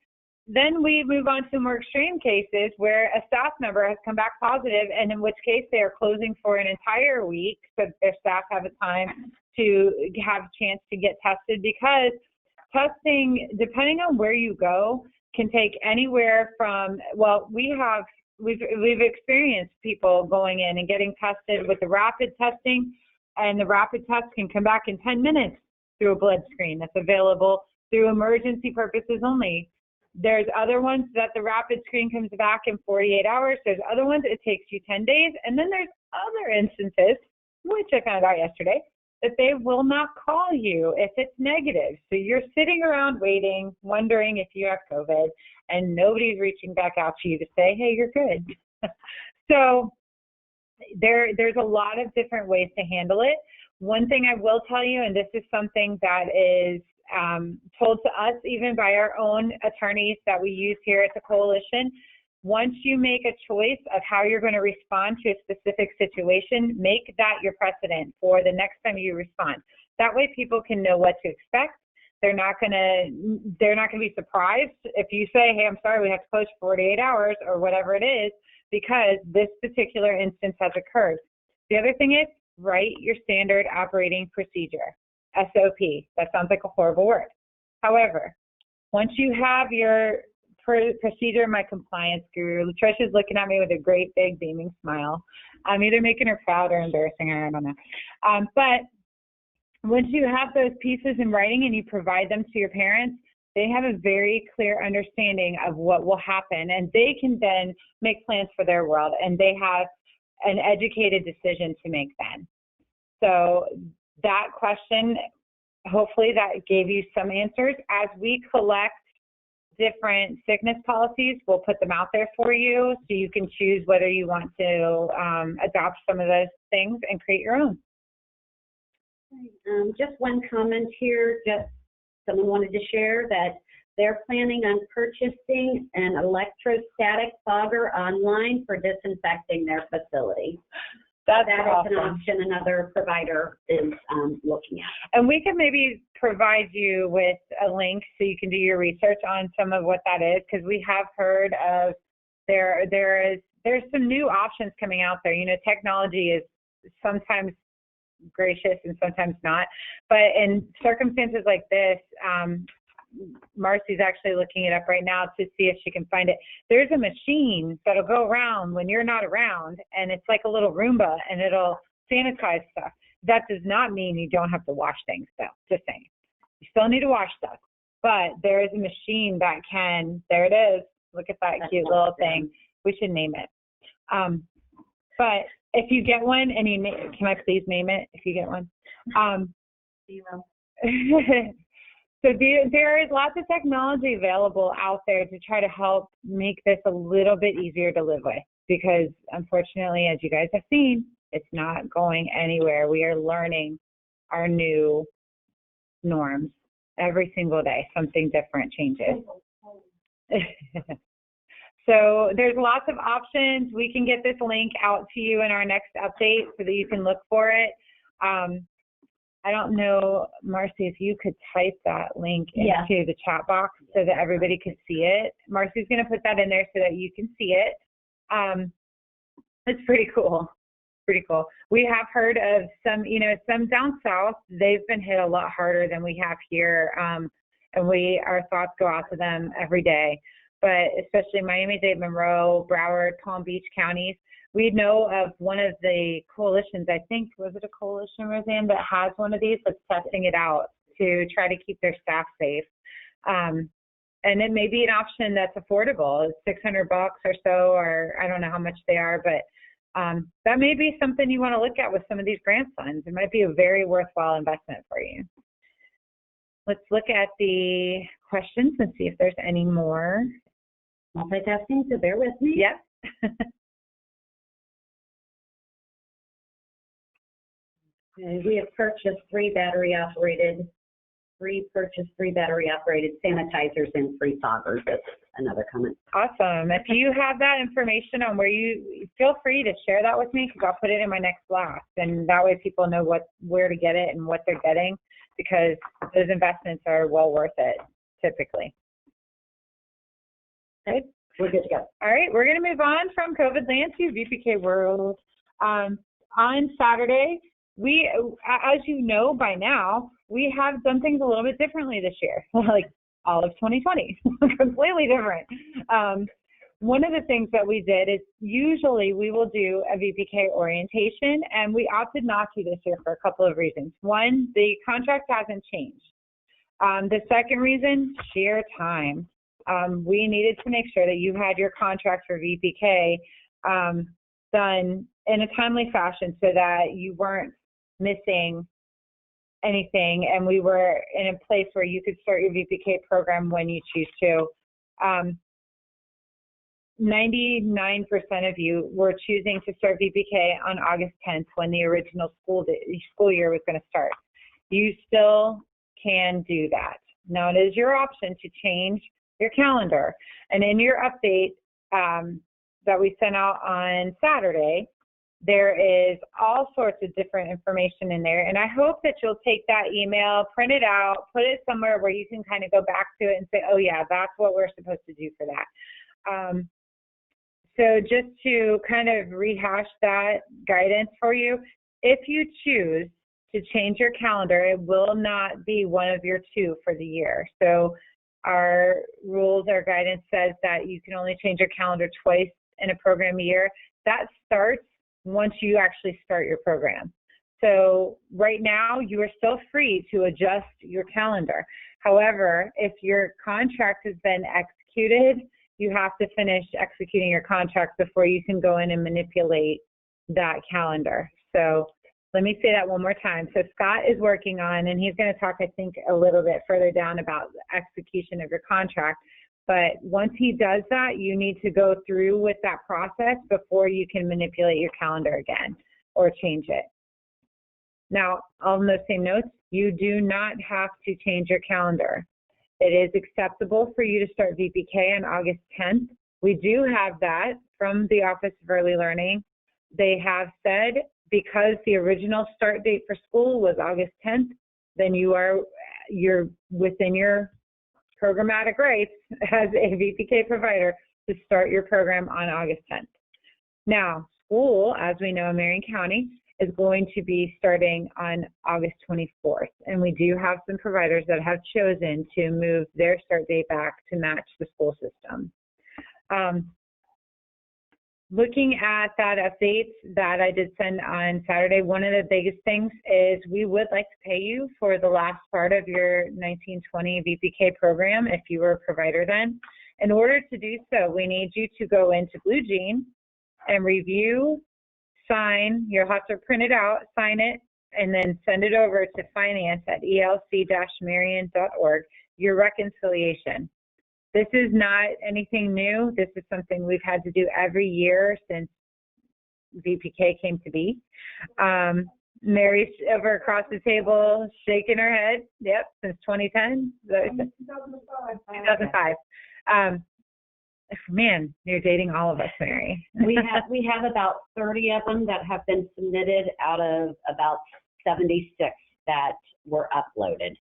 then we move on to more extreme cases where a staff member has come back positive, and in which case they are closing for an entire week so their staff have a time to have a chance to get tested, because testing, depending on where you go, can take anywhere from, well, we've experienced people going in and getting tested with the rapid testing, and the rapid test can come back in 10 minutes through a blood screen that's available through emergency purposes only. There's other ones that the rapid screen comes back in 48 hours. There's other ones it takes you 10 days. And then there's other instances, which I found out yesterday, that they will not call you if it's negative. So you're sitting around waiting, wondering if you have COVID, and nobody's reaching back out to you to say, hey, you're good. So there's a lot of different ways to handle it. One thing I will tell you, and this is something that is told to us even by our own attorneys that we use here at the coalition, once you make a choice of how you're going to respond to a specific situation, make that your precedent for the next time you respond. That way people can know what to expect. They're not going to be surprised if you say, hey, I'm sorry, we have to close for 48 hours or whatever it is, because this particular instance has occurred. The other thing is, write your standard operating procedure, SOP. That sounds like a horrible word. However, once you have your procedure, my compliance guru, Latricia's looking at me with a great big beaming smile. I'm either making her proud or embarrassing her, I don't know. But once you have those pieces in writing and you provide them to your parents, they have a very clear understanding of what will happen, and they can then make plans for their world, and they have an educated decision to make then. So that question, hopefully that gave you some answers. As we collect different sickness policies, we'll put them out there for you so you can choose whether you want to adopt some of those things and create your own. Just one comment here, just someone wanted to share that they're planning on purchasing an electrostatic fogger online for disinfecting their facility. That awesome. Is an option another provider is looking at. And we can maybe provide you with a link so you can do your research on some of what that is, because we have heard of there's some new options coming out there. You know, technology is sometimes gracious and sometimes not, but in circumstances like this, Marcy's actually looking it up right now to see if she can find it. There's a machine that'll go around when you're not around, and it's like a little Roomba, and it'll sanitize stuff. That does not mean you don't have to wash things, though. Just saying. You still need to wash stuff, but there is a machine that can, there it is. Look at that cute little thing. We should name it. But if you get one and you can I please name it if you get one? So there is lots of technology available out there to try to help make this a little bit easier to live with, because unfortunately, as you guys have seen, it's not going anywhere. We are learning our new norms every single day. Something different changes. So there's lots of options. We can get this link out to you in our next update so that you can look for it. I don't know, Marcy, if you could type that link into the chat box so that everybody could see it. Marcy's going to put that in there so that you can see it. It's pretty cool. Pretty cool. We have heard of some, some down south, they've been hit a lot harder than we have here. And our thoughts go out to them every day. But especially Miami-Dade, Monroe, Broward, Palm Beach counties, we know of one of the coalitions, I think, was it a coalition, Roseanne, that has one of these that's testing it out to try to keep their staff safe. And it may be an option that's affordable. It's $600 or so, or I don't know how much they are, but that may be something you want to look at with some of these grant funds. It might be a very worthwhile investment for you. Let's look at the questions and see if there's any more. Multitasking, so bear with me. Yep. We have purchased three battery operated sanitizers and 3 foggers. That's another comment. Awesome. If you have that information on where you, feel free to share that with me, because I'll put it in my next blast, and that way people know where to get it and what they're getting, because those investments are well worth it typically. Okay, we're good to go. All right, we're going to move on from COVID land to VPK world. On Saturday, we, as you know by now, we have done things a little bit differently this year, like all of 2020, completely different. One of the things that we did is usually we will do a VPK orientation, and we opted not to this year for a couple of reasons. One, the contract hasn't changed. The second reason, sheer time. We needed to make sure that you had your contract for VPK done in a timely fashion so that you weren't missing anything, and we were in a place where you could start your VPK program when you choose to. 99% of you were choosing to start VPK on August 10th when the original school year was going to start. You still can do that. Now, it is your option to change your calendar. And in your update that we sent out on Saturday, there is all sorts of different information in there. And I hope that you'll take that email, print it out, put it somewhere where you can kind of go back to it and say, oh yeah, that's what we're supposed to do for that. So just to kind of rehash that guidance for you, if you choose to change your calendar, it will not be one of your 2 for the year. So our rules, our guidance says that you can only change your calendar twice in a program year. That starts once you actually start your program. So right now, you are still free to adjust your calendar. However, if your contract has been executed, you have to finish executing your contract before you can go in and manipulate that calendar. So let me say that one more time. So Scott is working on, and he's going to talk, I think, a little bit further down about the execution of your contract. But once he does that, you need to go through with that process before you can manipulate your calendar again or change it. Now, on those same notes, you do not have to change your calendar. It is acceptable for you to start VPK on August 10th. We do have that from the Office of Early Learning. They have said because the original start date for school was August 10th, then you're within your programmatic rights as a VPK provider to start your program on August 10th. Now, school, as we know in Marion County, is going to be starting on August 24th. And we do have some providers that have chosen to move their start date back to match the school system. Looking at that update that I did send on Saturday, one of the biggest things is we would like to pay you for the last part of your 1920 VPK program if you were a provider then. In order to do so, we need you to go into Blue Jean and review, sign. You'll have to print it out, sign it, and then send it over to finance@elc-marion.org, your reconciliation. This is not anything new. This is something we've had to do every year since VPK came to be. Mary's over across the table shaking her head. Yep, since 2010. 2005. Man, you're dating all of us, Mary. We have about 30 of them that have been submitted out of about 76 that were uploaded.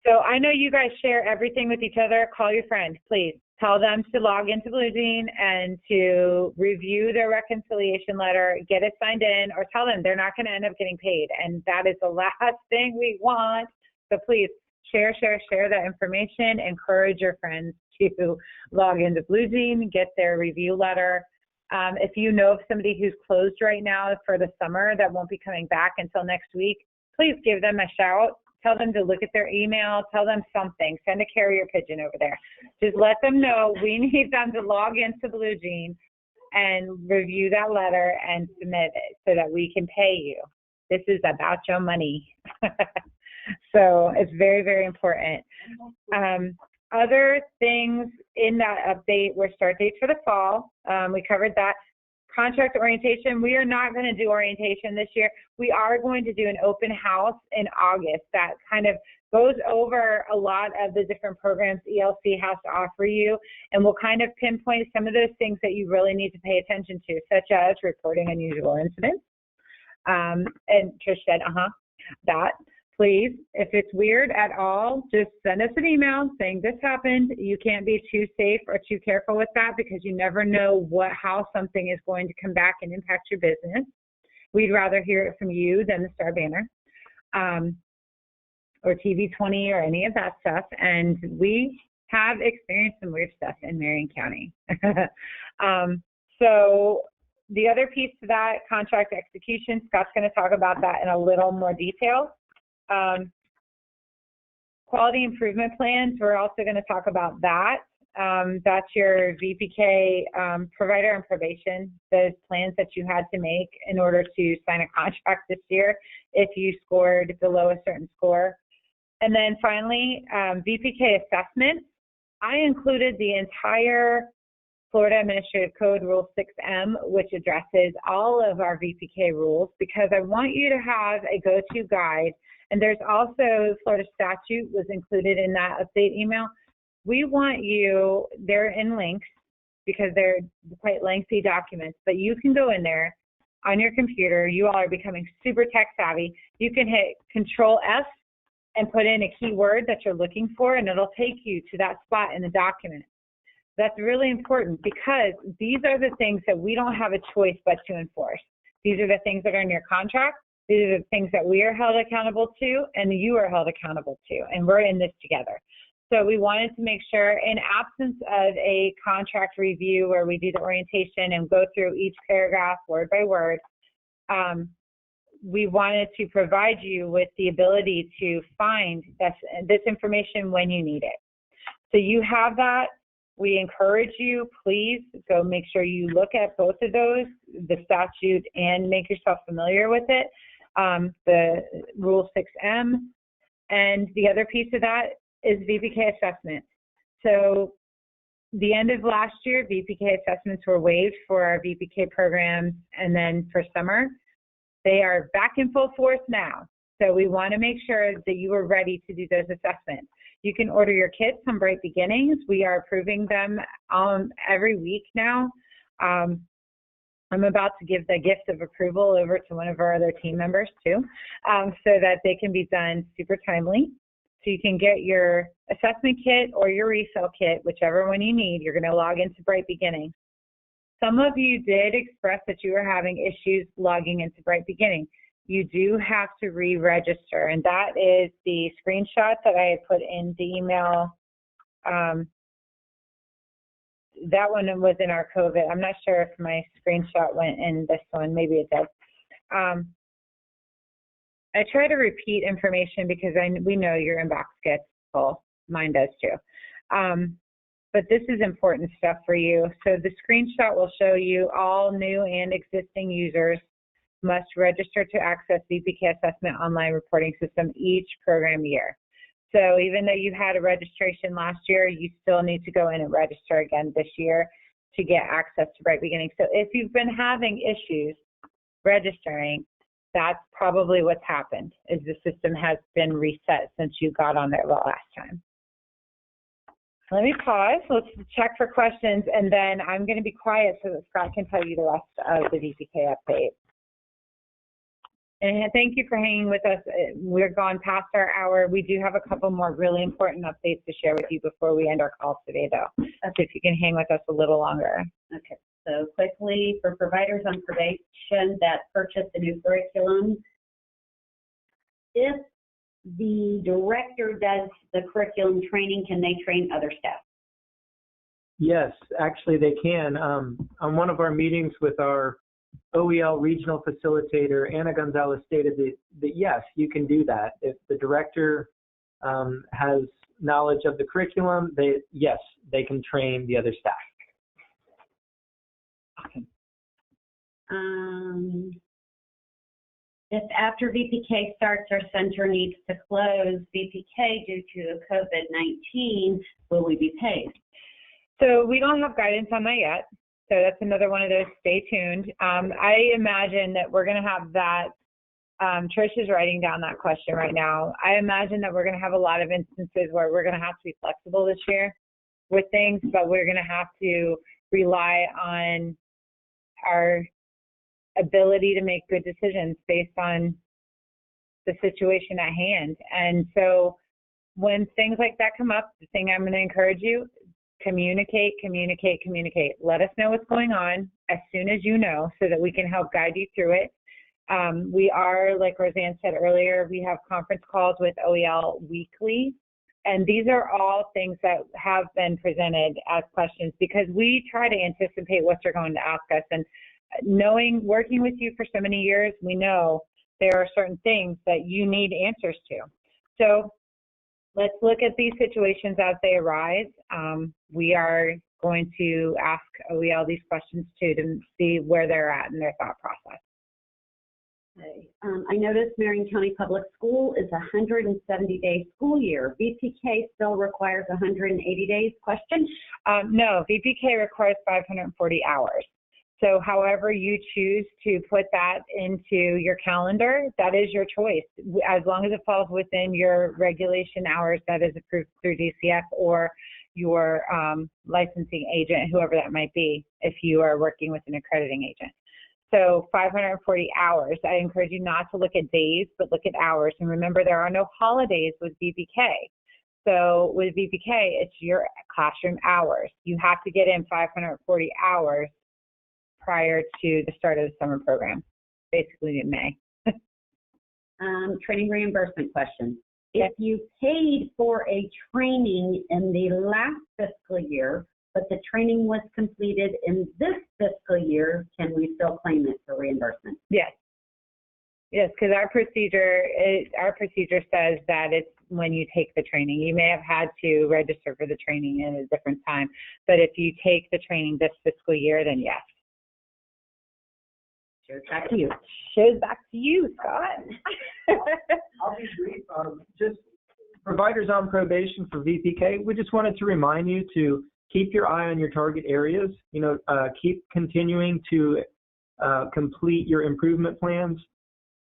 So I know you guys share everything with each other. Call your friend, please. Tell them to log into BlueJean and to review their reconciliation letter, get it signed in, or tell them they're not going to end up getting paid. And that is the last thing we want. So please share that information. Encourage your friends to log into BlueJean, get their review letter. If you know of somebody who's closed right now for the summer that won't be coming back until next week, please give them a shout. Tell them to look at their email. Tell them something. Send a carrier pigeon over there. Just let them know we need them to log into BlueJean and review that letter and submit it so that we can pay you. This is about your money. So it's very, very important. Other things in that update were start dates for the fall. We covered that. Contract orientation, we are not going to do orientation this year. We are going to do an open house in August that kind of goes over a lot of the different programs ELC has to offer you, and we'll kind of pinpoint some of those things that you really need to pay attention to, such as reporting unusual incidents. And Trish said, that. Please, if it's weird at all, just send us an email saying this happened. You can't be too safe or too careful with that because you never know how something is going to come back and impact your business. We'd rather hear it from you than the Star Banner or TV 20 or any of that stuff. And we have experienced some weird stuff in Marion County. So the other piece to that, contract execution, Scott's going to talk about that in a little more detail. Quality improvement plans, we're also going to talk about that. That's your VPK provider and probation, those plans that you had to make in order to sign a contract this year if you scored below a certain score. And then finally, VPK assessment. I included the entire Florida Administrative Code Rule 6M, which addresses all of our VPK rules, because I want you to have a go-to guide. And there's also Florida statute was included in that update email. We want you, they're in links because they're quite lengthy documents, but you can go in there on your computer. You all are becoming super tech savvy. You can hit Control F and put in a keyword that you're looking for, and it'll take you to that spot in the document. That's really important because these are the things that we don't have a choice but to enforce. These are the things that are in your contract. These are the things that we are held accountable to and you are held accountable to, and we're in this together. So we wanted to make sure, in absence of a contract review where we do the orientation and go through each paragraph word by word, we wanted to provide you with the ability to find this information when you need it. So you have that. We encourage you, please go make sure you look at both of those, the statute, and make yourself familiar with it, the Rule 6M. And the other piece of that is VPK assessment. So the end of last year, VPK assessments were waived for our VPK programs, and then for summer, they are back in full force now. So we want to make sure that you are ready to do those assessments. You can order your kits on Bright Beginnings. We are approving them every week now. I'm about to give the gift of approval over to one of our other team members too, so that they can be done super timely. So you can get your assessment kit or your refill kit, whichever one you need. You're going to log into Bright Beginnings. Some of you did express that you were having issues logging into Bright Beginnings. You do have to re-register, and that is the screenshot that I had put in the email. That one was in our COVID. I'm not sure if my screenshot went in this one. Maybe it did. I try to repeat information because we know your inbox gets full. Mine does too. but this is important stuff for you. So the screenshot will show you all new and existing users must register to access VPK Assessment Online Reporting System each program year. So even though you had a registration last year, you still need to go in and register again this year to get access to Bright Beginning. So if you've been having issues registering, that's probably what's happened, is the system has been reset since you got on there the last time. Let me pause. Let's check for questions, and then I'm going to be quiet so that Scott can tell you the rest of the VPK update. And thank you for hanging with us. We're gone past our hour. We do have a couple more really important updates to share with you before we end our call today, though. So if you can hang with us a little longer. Okay, so quickly, for providers on probation that purchase a new curriculum, if the director does the curriculum training, can they train other staff? Yes, actually they can. On one of our meetings with our OEL regional facilitator, Anna Gonzalez, stated that yes, you can do that. If the director has knowledge of the curriculum, yes, they can train the other staff. If after VPK starts, our center needs to close VPK due to COVID-19, will we be paid? So we don't have guidance on that yet. So that's another one of those, stay tuned. I imagine that we're going to have that, Trish is writing down that question right now. I imagine that we're going to have a lot of instances where we're going to have to be flexible this year with things, but we're going to have to rely on our ability to make good decisions based on the situation at hand. And so when things like that come up, the thing I'm going to encourage you, communicate. Let us know what's going on as soon as you know so that we can help guide you through it. We are, like Roseanne said earlier, we have conference calls with OEL weekly. And these are all things that have been presented as questions because we try to anticipate what you're going to ask us. And working with you for so many years, we know there are certain things that you need answers to. So let's look at these situations as they arise. We are going to ask OEL these questions too to see where they're at in their thought process. Okay. I noticed Marion County Public School is a 170-day school year. VPK still requires 180 days? Question? No, VPK requires 540 hours. So however you choose to put that into your calendar, that is your choice. As long as it falls within your regulation hours that is approved through DCF or your licensing agent, whoever that might be, if you are working with an accrediting agent. So 540 hours. I encourage you not to look at days, but look at hours. And remember, there are no holidays with VPK. So with VPK, it's your classroom hours. You have to get in 540 hours prior to the start of the summer program, basically in May. Training reimbursement question. If you paid for a training in the last fiscal year, but the training was completed in this fiscal year, can we still claim it for reimbursement? Yes. Yes, because our procedure says that it's when you take the training. You may have had to register for the training at a different time, but if you take the training this fiscal year, then yes. Show's back to you. Show's back to you, Scott. I'll be brief. Just providers on probation for VPK, we just wanted to remind you to keep your eye on your target areas. Keep continuing to complete your improvement plans.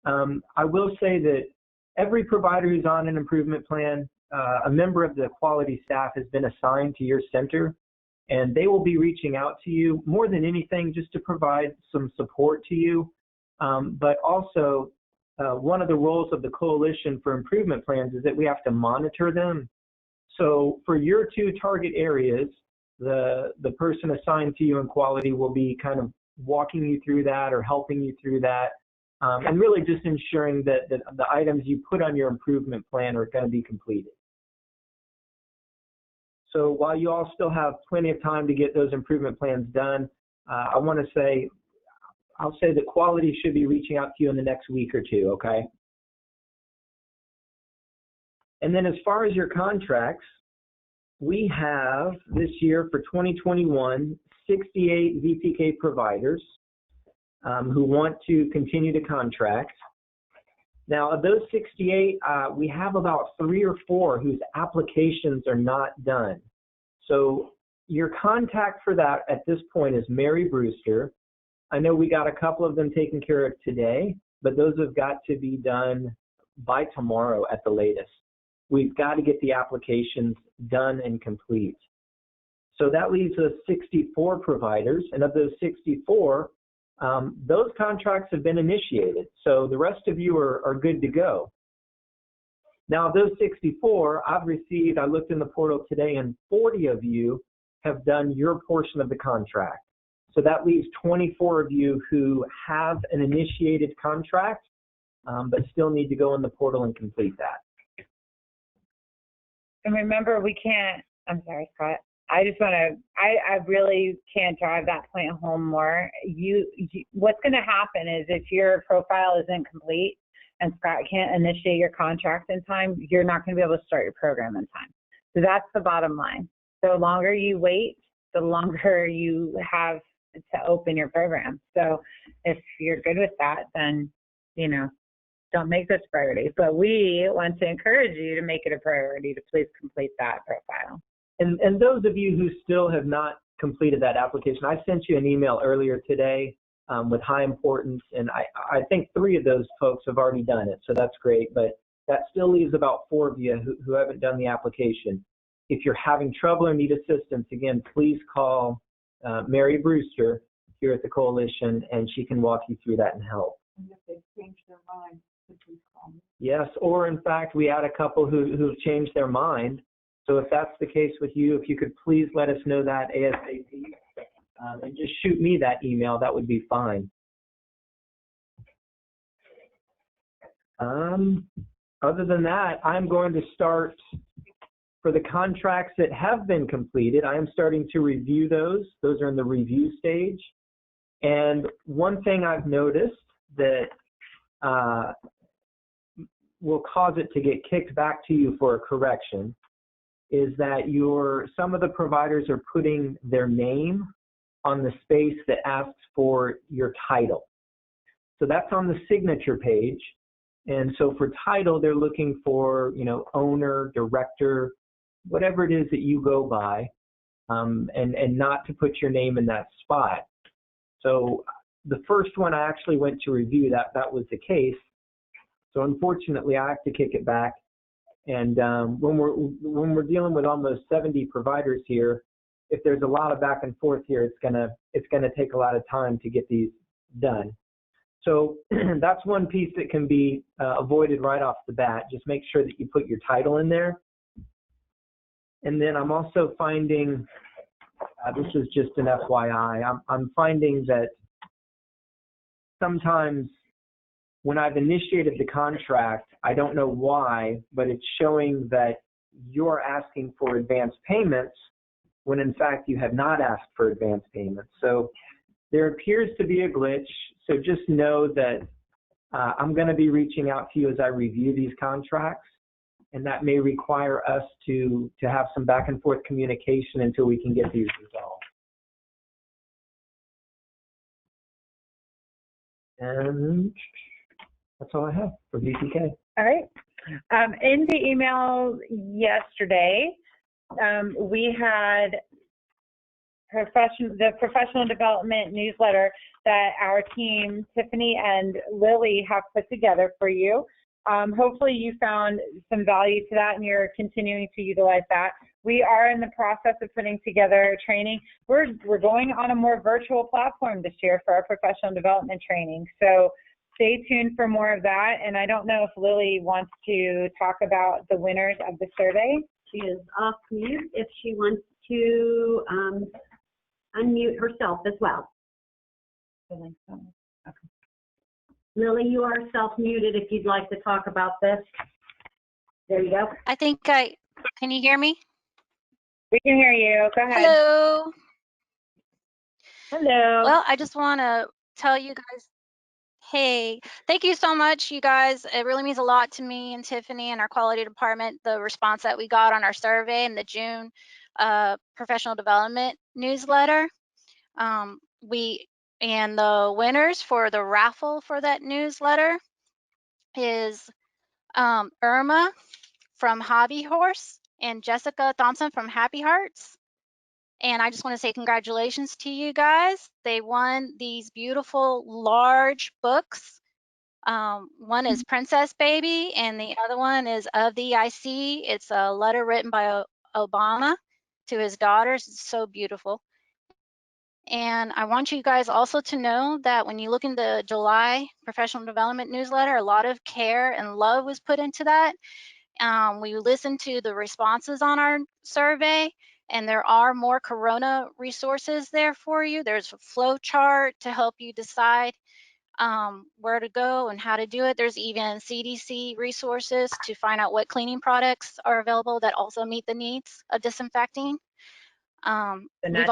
I will say that every provider who's on an improvement plan, a member of the quality staff has been assigned to your center, and they will be reaching out to you more than anything just to provide some support to you. But also, one of the roles of the Coalition for Improvement Plans is that we have to monitor them. So for your two target areas, the person assigned to you in quality will be kind of walking you through that or helping you through that, and really just ensuring that the items you put on your improvement plan are going to be completed. So while you all still have plenty of time to get those improvement plans done, I'll say that quality should be reaching out to you in the next week or two, okay? And then as far as your contracts, we have this year for 2021, 68 VPK providers who want to continue to contract. Now, of those 68, we have about 3 or 4 whose applications are not done. So your contact for that at this point is Mary Brewster. I know we got a couple of them taken care of today, but those have got to be done by tomorrow at the latest. We've got to get the applications done and complete. So that leaves us 64 providers, and of those 64, those contracts have been initiated. So the rest of you are good to go. Now, of those 64, I looked in the portal today, and 40 of you have done your portion of the contract. So that leaves 24 of you who have an initiated contract, but still need to go in the portal and complete that. And remember, we can't, I'm sorry, Scott. I just want to, I really can't drive that point home more. What's going to happen is if your profile isn't complete and Scott can't initiate your contract in time, you're not going to be able to start your program in time. So that's the bottom line. The longer you wait, the longer you have to open your program. So if you're good with that, then, don't make this a priority. But we want to encourage you to make it a priority to please complete that profile. And those of you who still have not completed that application, I sent you an email earlier today with high importance, and I think 3 of those folks have already done it, so that's great. But that still leaves about 4 of you who haven't done the application. If you're having trouble or need assistance, again, please call Mary Brewster here at the Coalition, and she can walk you through that and help. And if they've changed their mind, please call me. Yes, or in fact, we had a couple who've changed their mind. So if that's the case with you, if you could please let us know that ASAP and just shoot me that email, that would be fine. Other than that, I'm going to start for the contracts that have been completed. I am starting to review those. Those are in the review stage. And one thing I've noticed that will cause it to get kicked back to you for a correction is that some of the providers are putting their name on the space that asks for your title. So that's on the signature page. And so for title, they're looking for, owner, director, whatever it is that you go by, and not to put your name in that spot. So the first one I actually went to review, that was the case. So unfortunately, I have to kick it back. And when we're dealing with almost 70 providers here, if there's a lot of back and forth here, it's gonna take a lot of time to get these done. So that's one piece that can be avoided right off the bat. Just make sure that you put your title in there. And then I'm also finding, this is just an FYI, I'm finding that sometimes when I've initiated the contract, I don't know why, but it's showing that you're asking for advance payments when in fact you have not asked for advance payments. So there appears to be a glitch. So just know that I'm going to be reaching out to you as I review these contracts, and that may require us to have some back and forth communication until we can get these resolved. And that's all I have for VPK. All right. In the email yesterday, we had the professional development newsletter that our team, Tiffany and Lily, have put together for you. Hopefully you found some value to that and you're continuing to utilize that. We are in the process of putting together training. We're going on a more virtual platform this year for our professional development training. So stay tuned for more of that. And I don't know if Lily wants to talk about the winners of the survey. She is off mute if she wants to unmute herself as well. Okay. Lily, you are self-muted if you'd like to talk about this. There you go. Can you hear me? We can hear you. Go ahead. Hello. Hello. Well, I just want to tell you guys, Hey, thank you so much, you guys. It really means a lot to me and Tiffany and our quality department, the response that we got on our survey in the June professional development newsletter. And the winners for the raffle for that newsletter is Irma from Hobby Horse and Jessica Thompson from Happy Hearts. And I just want to say congratulations to you guys. They won these beautiful large books. One is Princess Baby, and the other one is Of the EIC. It's a letter written by Obama to his daughters. It's so beautiful. And I want you guys also to know that when you look in the July professional development newsletter, a lot of care and love was put into that. We listened to the responses on our survey, and there are more Corona resources there for you. There's a flow chart to help you decide where to go and how to do it. There's even CDC resources to find out what cleaning products are available that also meet the needs of disinfecting. We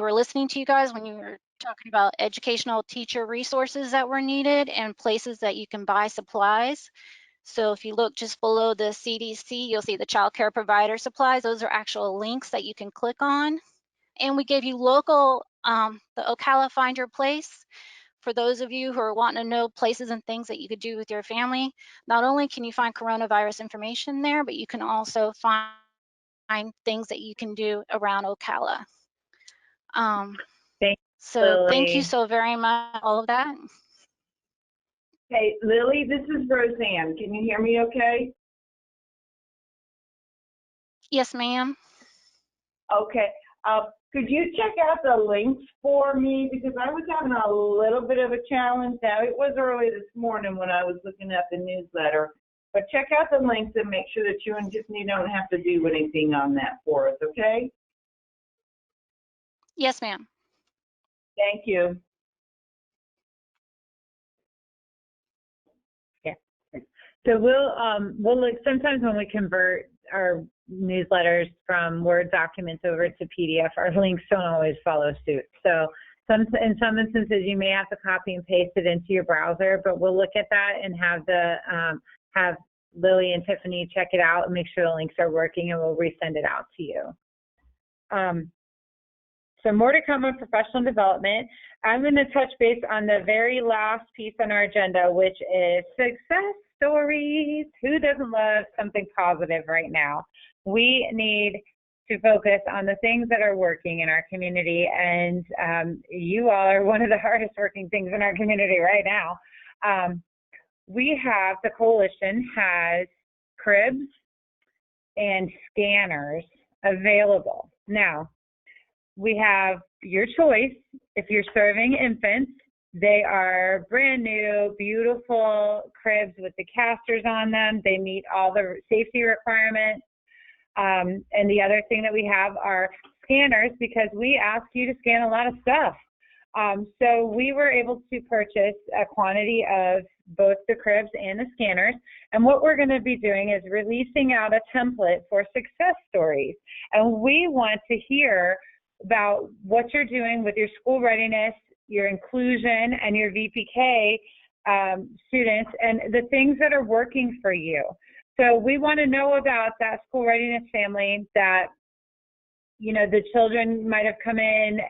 were listening to you guys when you were talking about educational teacher resources that were needed and places that you can buy supplies. So if you look just below the CDC, you'll see the child care provider supplies. Those are actual links that you can click on. And we gave you local, the Ocala Find Your Place. For those of you who are wanting to know places and things that you could do with your family, not only can you find coronavirus information there, but you can also find things that you can do around Ocala. Thank you so very much, all of that. Hey, Lily, this is Roseanne. Can you hear me okay? Yes, ma'am. Okay. Could you check out the links for me? Because I was having a little bit of a challenge. Now, it was early this morning when I was looking at the newsletter. But check out the links and make sure that you and Tiffany don't have to do anything on that for us, okay? Yes, ma'am. Thank you. Yeah. So we'll look, sometimes when we convert our newsletters from Word documents over to PDF, our links don't always follow suit. So in some instances, you may have to copy and paste it into your browser, but we'll look at that and have Lily and Tiffany check it out and make sure the links are working, and we'll resend it out to you. So more to come on professional development. I'm going to touch base on the very last piece on our agenda, which is success stories. Who doesn't love something positive right now? We need to focus on the things that are working in our community, and you all are one of the hardest working things in our community right now. We have, the coalition has cribs and scanners available. Now, we have your choice. If you're serving infants, they are brand new, beautiful cribs with the casters on them. They meet all the safety requirements. And the other thing that we have are scanners, because we ask you to scan a lot of stuff. So we were able to purchase a quantity of both the cribs and the scanners. And what we're going to be doing is releasing out a template for success stories. And we want to hear about what you're doing with your school readiness, your inclusion, and your VPK students, and the things that are working for you. So we want to know about that school readiness family that, you know, the children might have come in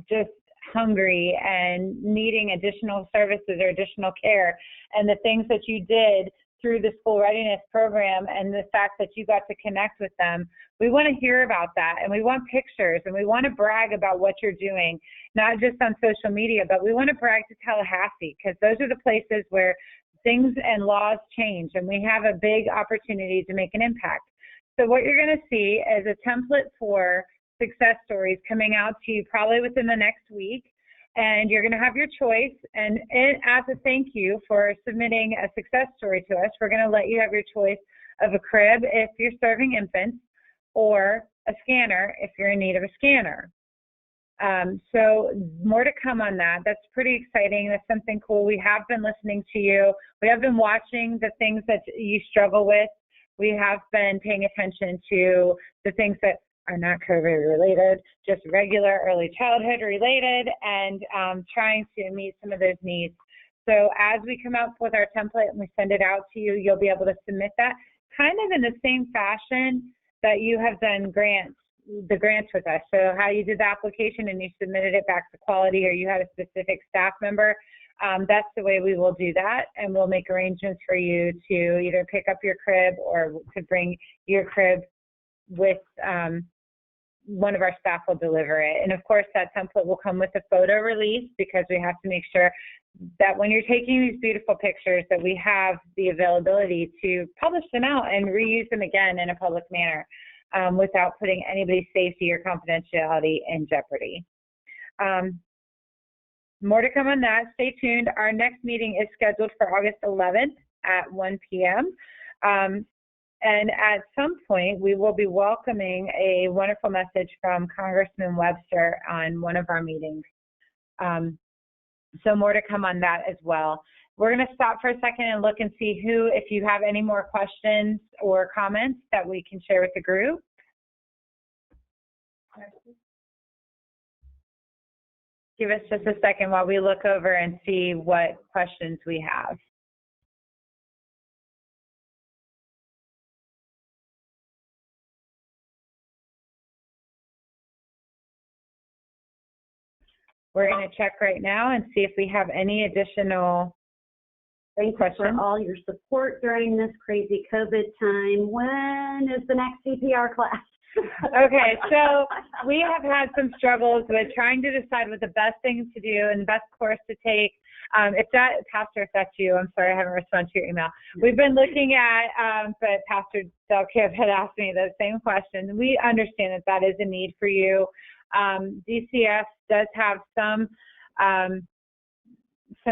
just hungry and needing additional services or additional care, and the things that you did through the school readiness program and the fact that you got to connect with them. We want to hear about that, and we want pictures, and we want to brag about what you're doing, not just on social media, but we want to brag to Tallahassee, because those are the places where things and laws change, and we have a big opportunity to make an impact. So what you're going to see is a template for success stories coming out to you probably within the next week. And you're going to have your choice. And as a thank you for submitting a success story to us, we're going to let you have your choice of a crib if you're serving infants, or a scanner if you're in need of a scanner. So more to come on that. That's pretty exciting. That's something cool. We have been listening to you. We have been watching the things that you struggle with. We have been paying attention to the things that are not COVID related, just regular early childhood related, and trying to meet some of those needs. So as we come up with our template and we send it out to you, you'll be able to submit that kind of in the same fashion that you have done the grants with us. So how you did the application and you submitted it back to quality, or you had a specific staff member, that's the way we will do that. And we'll make arrangements for you to either pick up your crib or to bring your crib with one of our staff will deliver it. And of course, that template will come with a photo release, because we have to make sure that when you're taking these beautiful pictures that we have the availability to publish them out and reuse them again in a public manner without putting anybody's safety or confidentiality in jeopardy. More to come on that. Stay tuned. Our next meeting is scheduled for August 11th at 1 p.m. And at some point, we will be welcoming a wonderful message from Congressman Webster on one of our meetings. So more to come on that as well. We're going to stop for a second and look and see if you have any more questions or comments that we can share with the group. Give us just a second while we look over and see what questions we have. We're going to check right now and see if we have any additional Thanks questions. for all your support during this crazy COVID time. When is the next CPR class? Okay, so we have had some struggles with trying to decide what the best thing to do and the best course to take. Pastor, if that's you, I'm sorry I haven't responded to your email. We've been looking at, but Pastor Delkiv had asked me the same question. We understand that that is a need for you. DCF does have some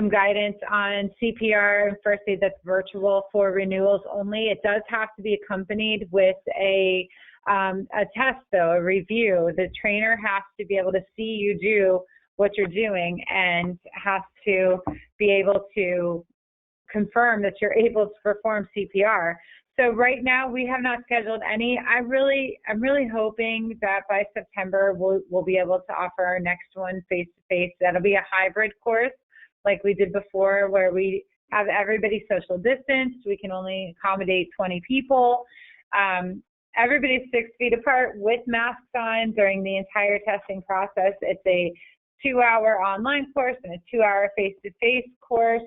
guidance on CPR, first aid that's virtual for renewals only. It does have to be accompanied with a test, though, a review. The trainer has to be able to see you do what you're doing and has to be able to confirm that you're able to perform CPR. So right now we have not scheduled any. I'm really hoping that by September we'll be able to offer our next one face-to-face. That'll be a hybrid course like we did before, where we have everybody social distanced. We can only accommodate 20 people. Everybody's 6 feet apart with masks on during the entire testing process. It's a 2-hour online course and a 2-hour face-to-face course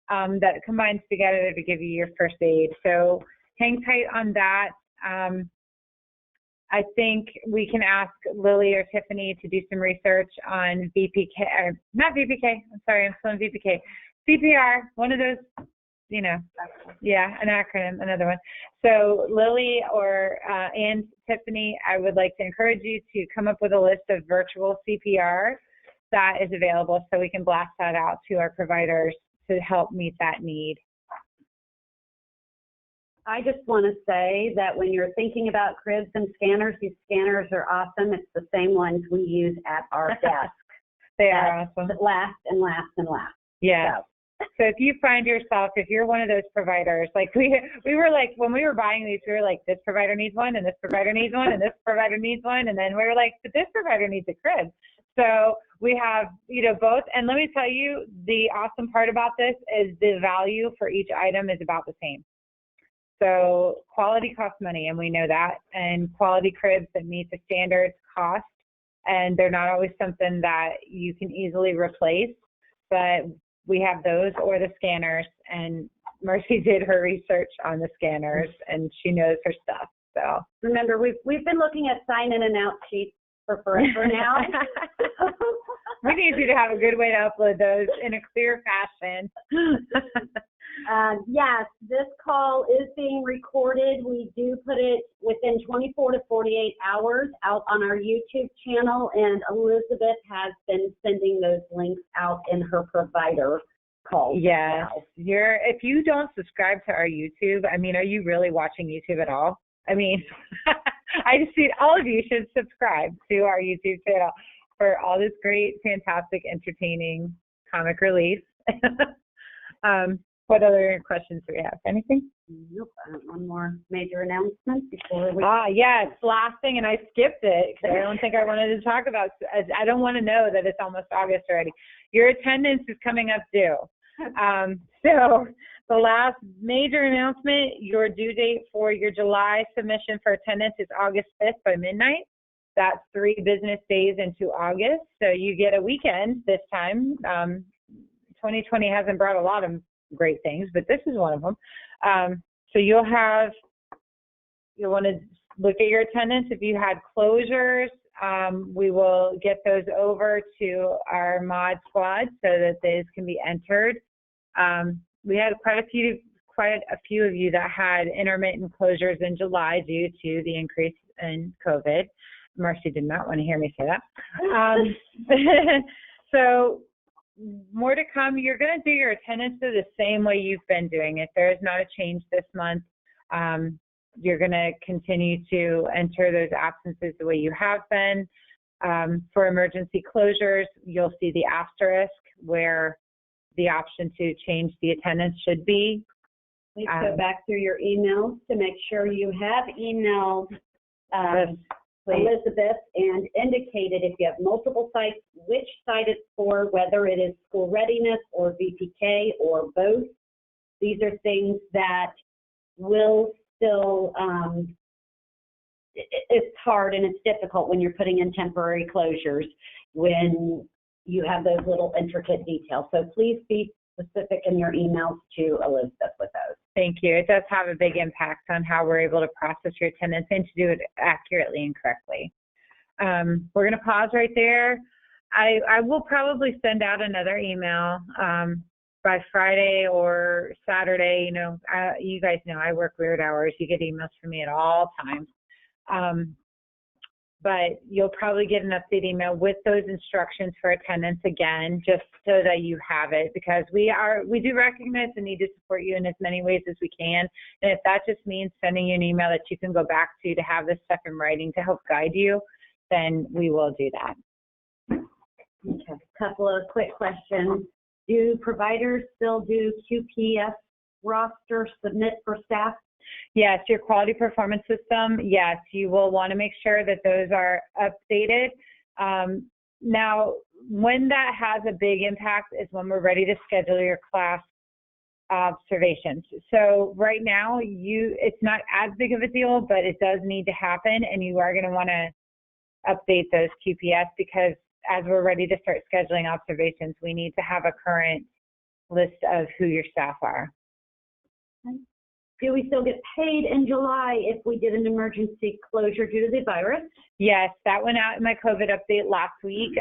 that combines together to give you your first aid. So hang tight on that. I think we can ask Lily or Tiffany to do some research on VPK, or not VPK, I'm sorry, I'm still in VPK. CPR, one of those, yeah, an acronym, another one. So Lily and Tiffany, I would like to encourage you to come up with a list of virtual CPR that is available so we can blast that out to our providers to help meet that need. I just want to say that when you're thinking about cribs and scanners, these scanners are awesome. It's the same ones we use at our desk. They are awesome. Last and last and last. Yeah. So if you find yourself, if you're one of those providers, like we were like, when we were buying these, we were like, this provider needs one, and this provider needs one, and this provider needs one. And then we were like, but this provider needs a crib. So we have, both. And let me tell you, the awesome part about this is the value for each item is about the same. So quality costs money, and we know that. And quality cribs that meet the standards cost, and they're not always something that you can easily replace. But we have those or the scanners, and Mercy did her research on the scanners, and she knows her stuff. So remember, we've been looking at sign-in and out sheets for forever now. We need you to have a good way to upload those in a clear fashion. Yes, this call is being recorded. We do put it within 24 to 48 hours out on our YouTube channel, and Elizabeth has been sending those links out in her provider calls. Yes. If you don't subscribe to our YouTube, I mean, are you really watching YouTube at all? I mean, I just need all of you should subscribe to our YouTube channel for all this great, fantastic, entertaining comic relief. What other questions do we have? Anything? Nope. One more major announcement before we. Yes, last thing, and I skipped it because I don't think I wanted to talk about. I don't want to know that it's almost August already. Your attendance is coming up due. So the last major announcement, your due date for your July submission for attendance is August 5th by midnight. That's 3 business days into August. So you get a weekend this time. 2020 hasn't brought a lot of great things, but this is one of them. So you'll want to look at your attendance. If you had closures, we will get those over to our mod squad so that those can be entered. We had quite a few of you that had intermittent closures in July due to the increase in COVID. Marcy did not want to hear me say that. So more to come. You're going to do your attendance the same way you've been doing it. There is not a change this month. You're going to continue to enter those absences the way you have been. For emergency closures, you'll see the asterisk where the option to change the attendance should be. Please go back through your emails to make sure you have emailed Elizabeth and indicated if you have multiple sites, which site it's for, whether it is school readiness or VPK or both. These are things that will still, it's hard and it's difficult when you're putting in temporary closures when you have those little intricate details. So please be specific in your emails to Elizabeth with those. Thank you. It does have a big impact on how we're able to process your attendance and to do it accurately and correctly. We're going to pause right there. I will probably send out another email by Friday or Saturday. You know, you guys know I work weird hours. You get emails from me at all times. But you'll probably get an update email with those instructions for attendance again, just so that you have it, because we do recognize the need to support you in as many ways as we can. And if that just means sending you an email that you can go back to have this stuff in writing to help guide you, then we will do that. Okay, a couple of quick questions. Do providers still do QPS roster submit for staff? Yes, your quality performance system, yes, you will want to make sure that those are updated. Now, when that has a big impact is when we're ready to schedule your class observations. So right now, it's not as big of a deal, but it does need to happen, and you are going to want to update those QPS because as we're ready to start scheduling observations, we need to have a current list of who your staff are. Okay. Do we still get paid in July if we did an emergency closure due to the virus? Yes, that went out in my COVID update last week.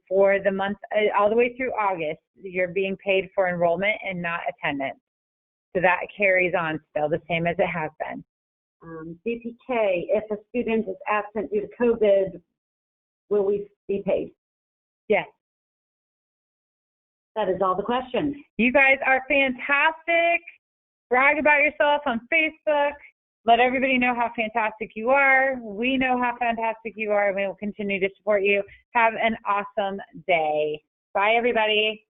For the month, all the way through August, you're being paid for enrollment and not attendance. So that carries on still the same as it has been. VPK, if a student is absent due to COVID, will we be paid? Yes. That is all the questions. You guys are fantastic. Brag about yourself on Facebook. Let everybody know how fantastic you are. We know how fantastic you are, and we will continue to support you. Have an awesome day. Bye, everybody.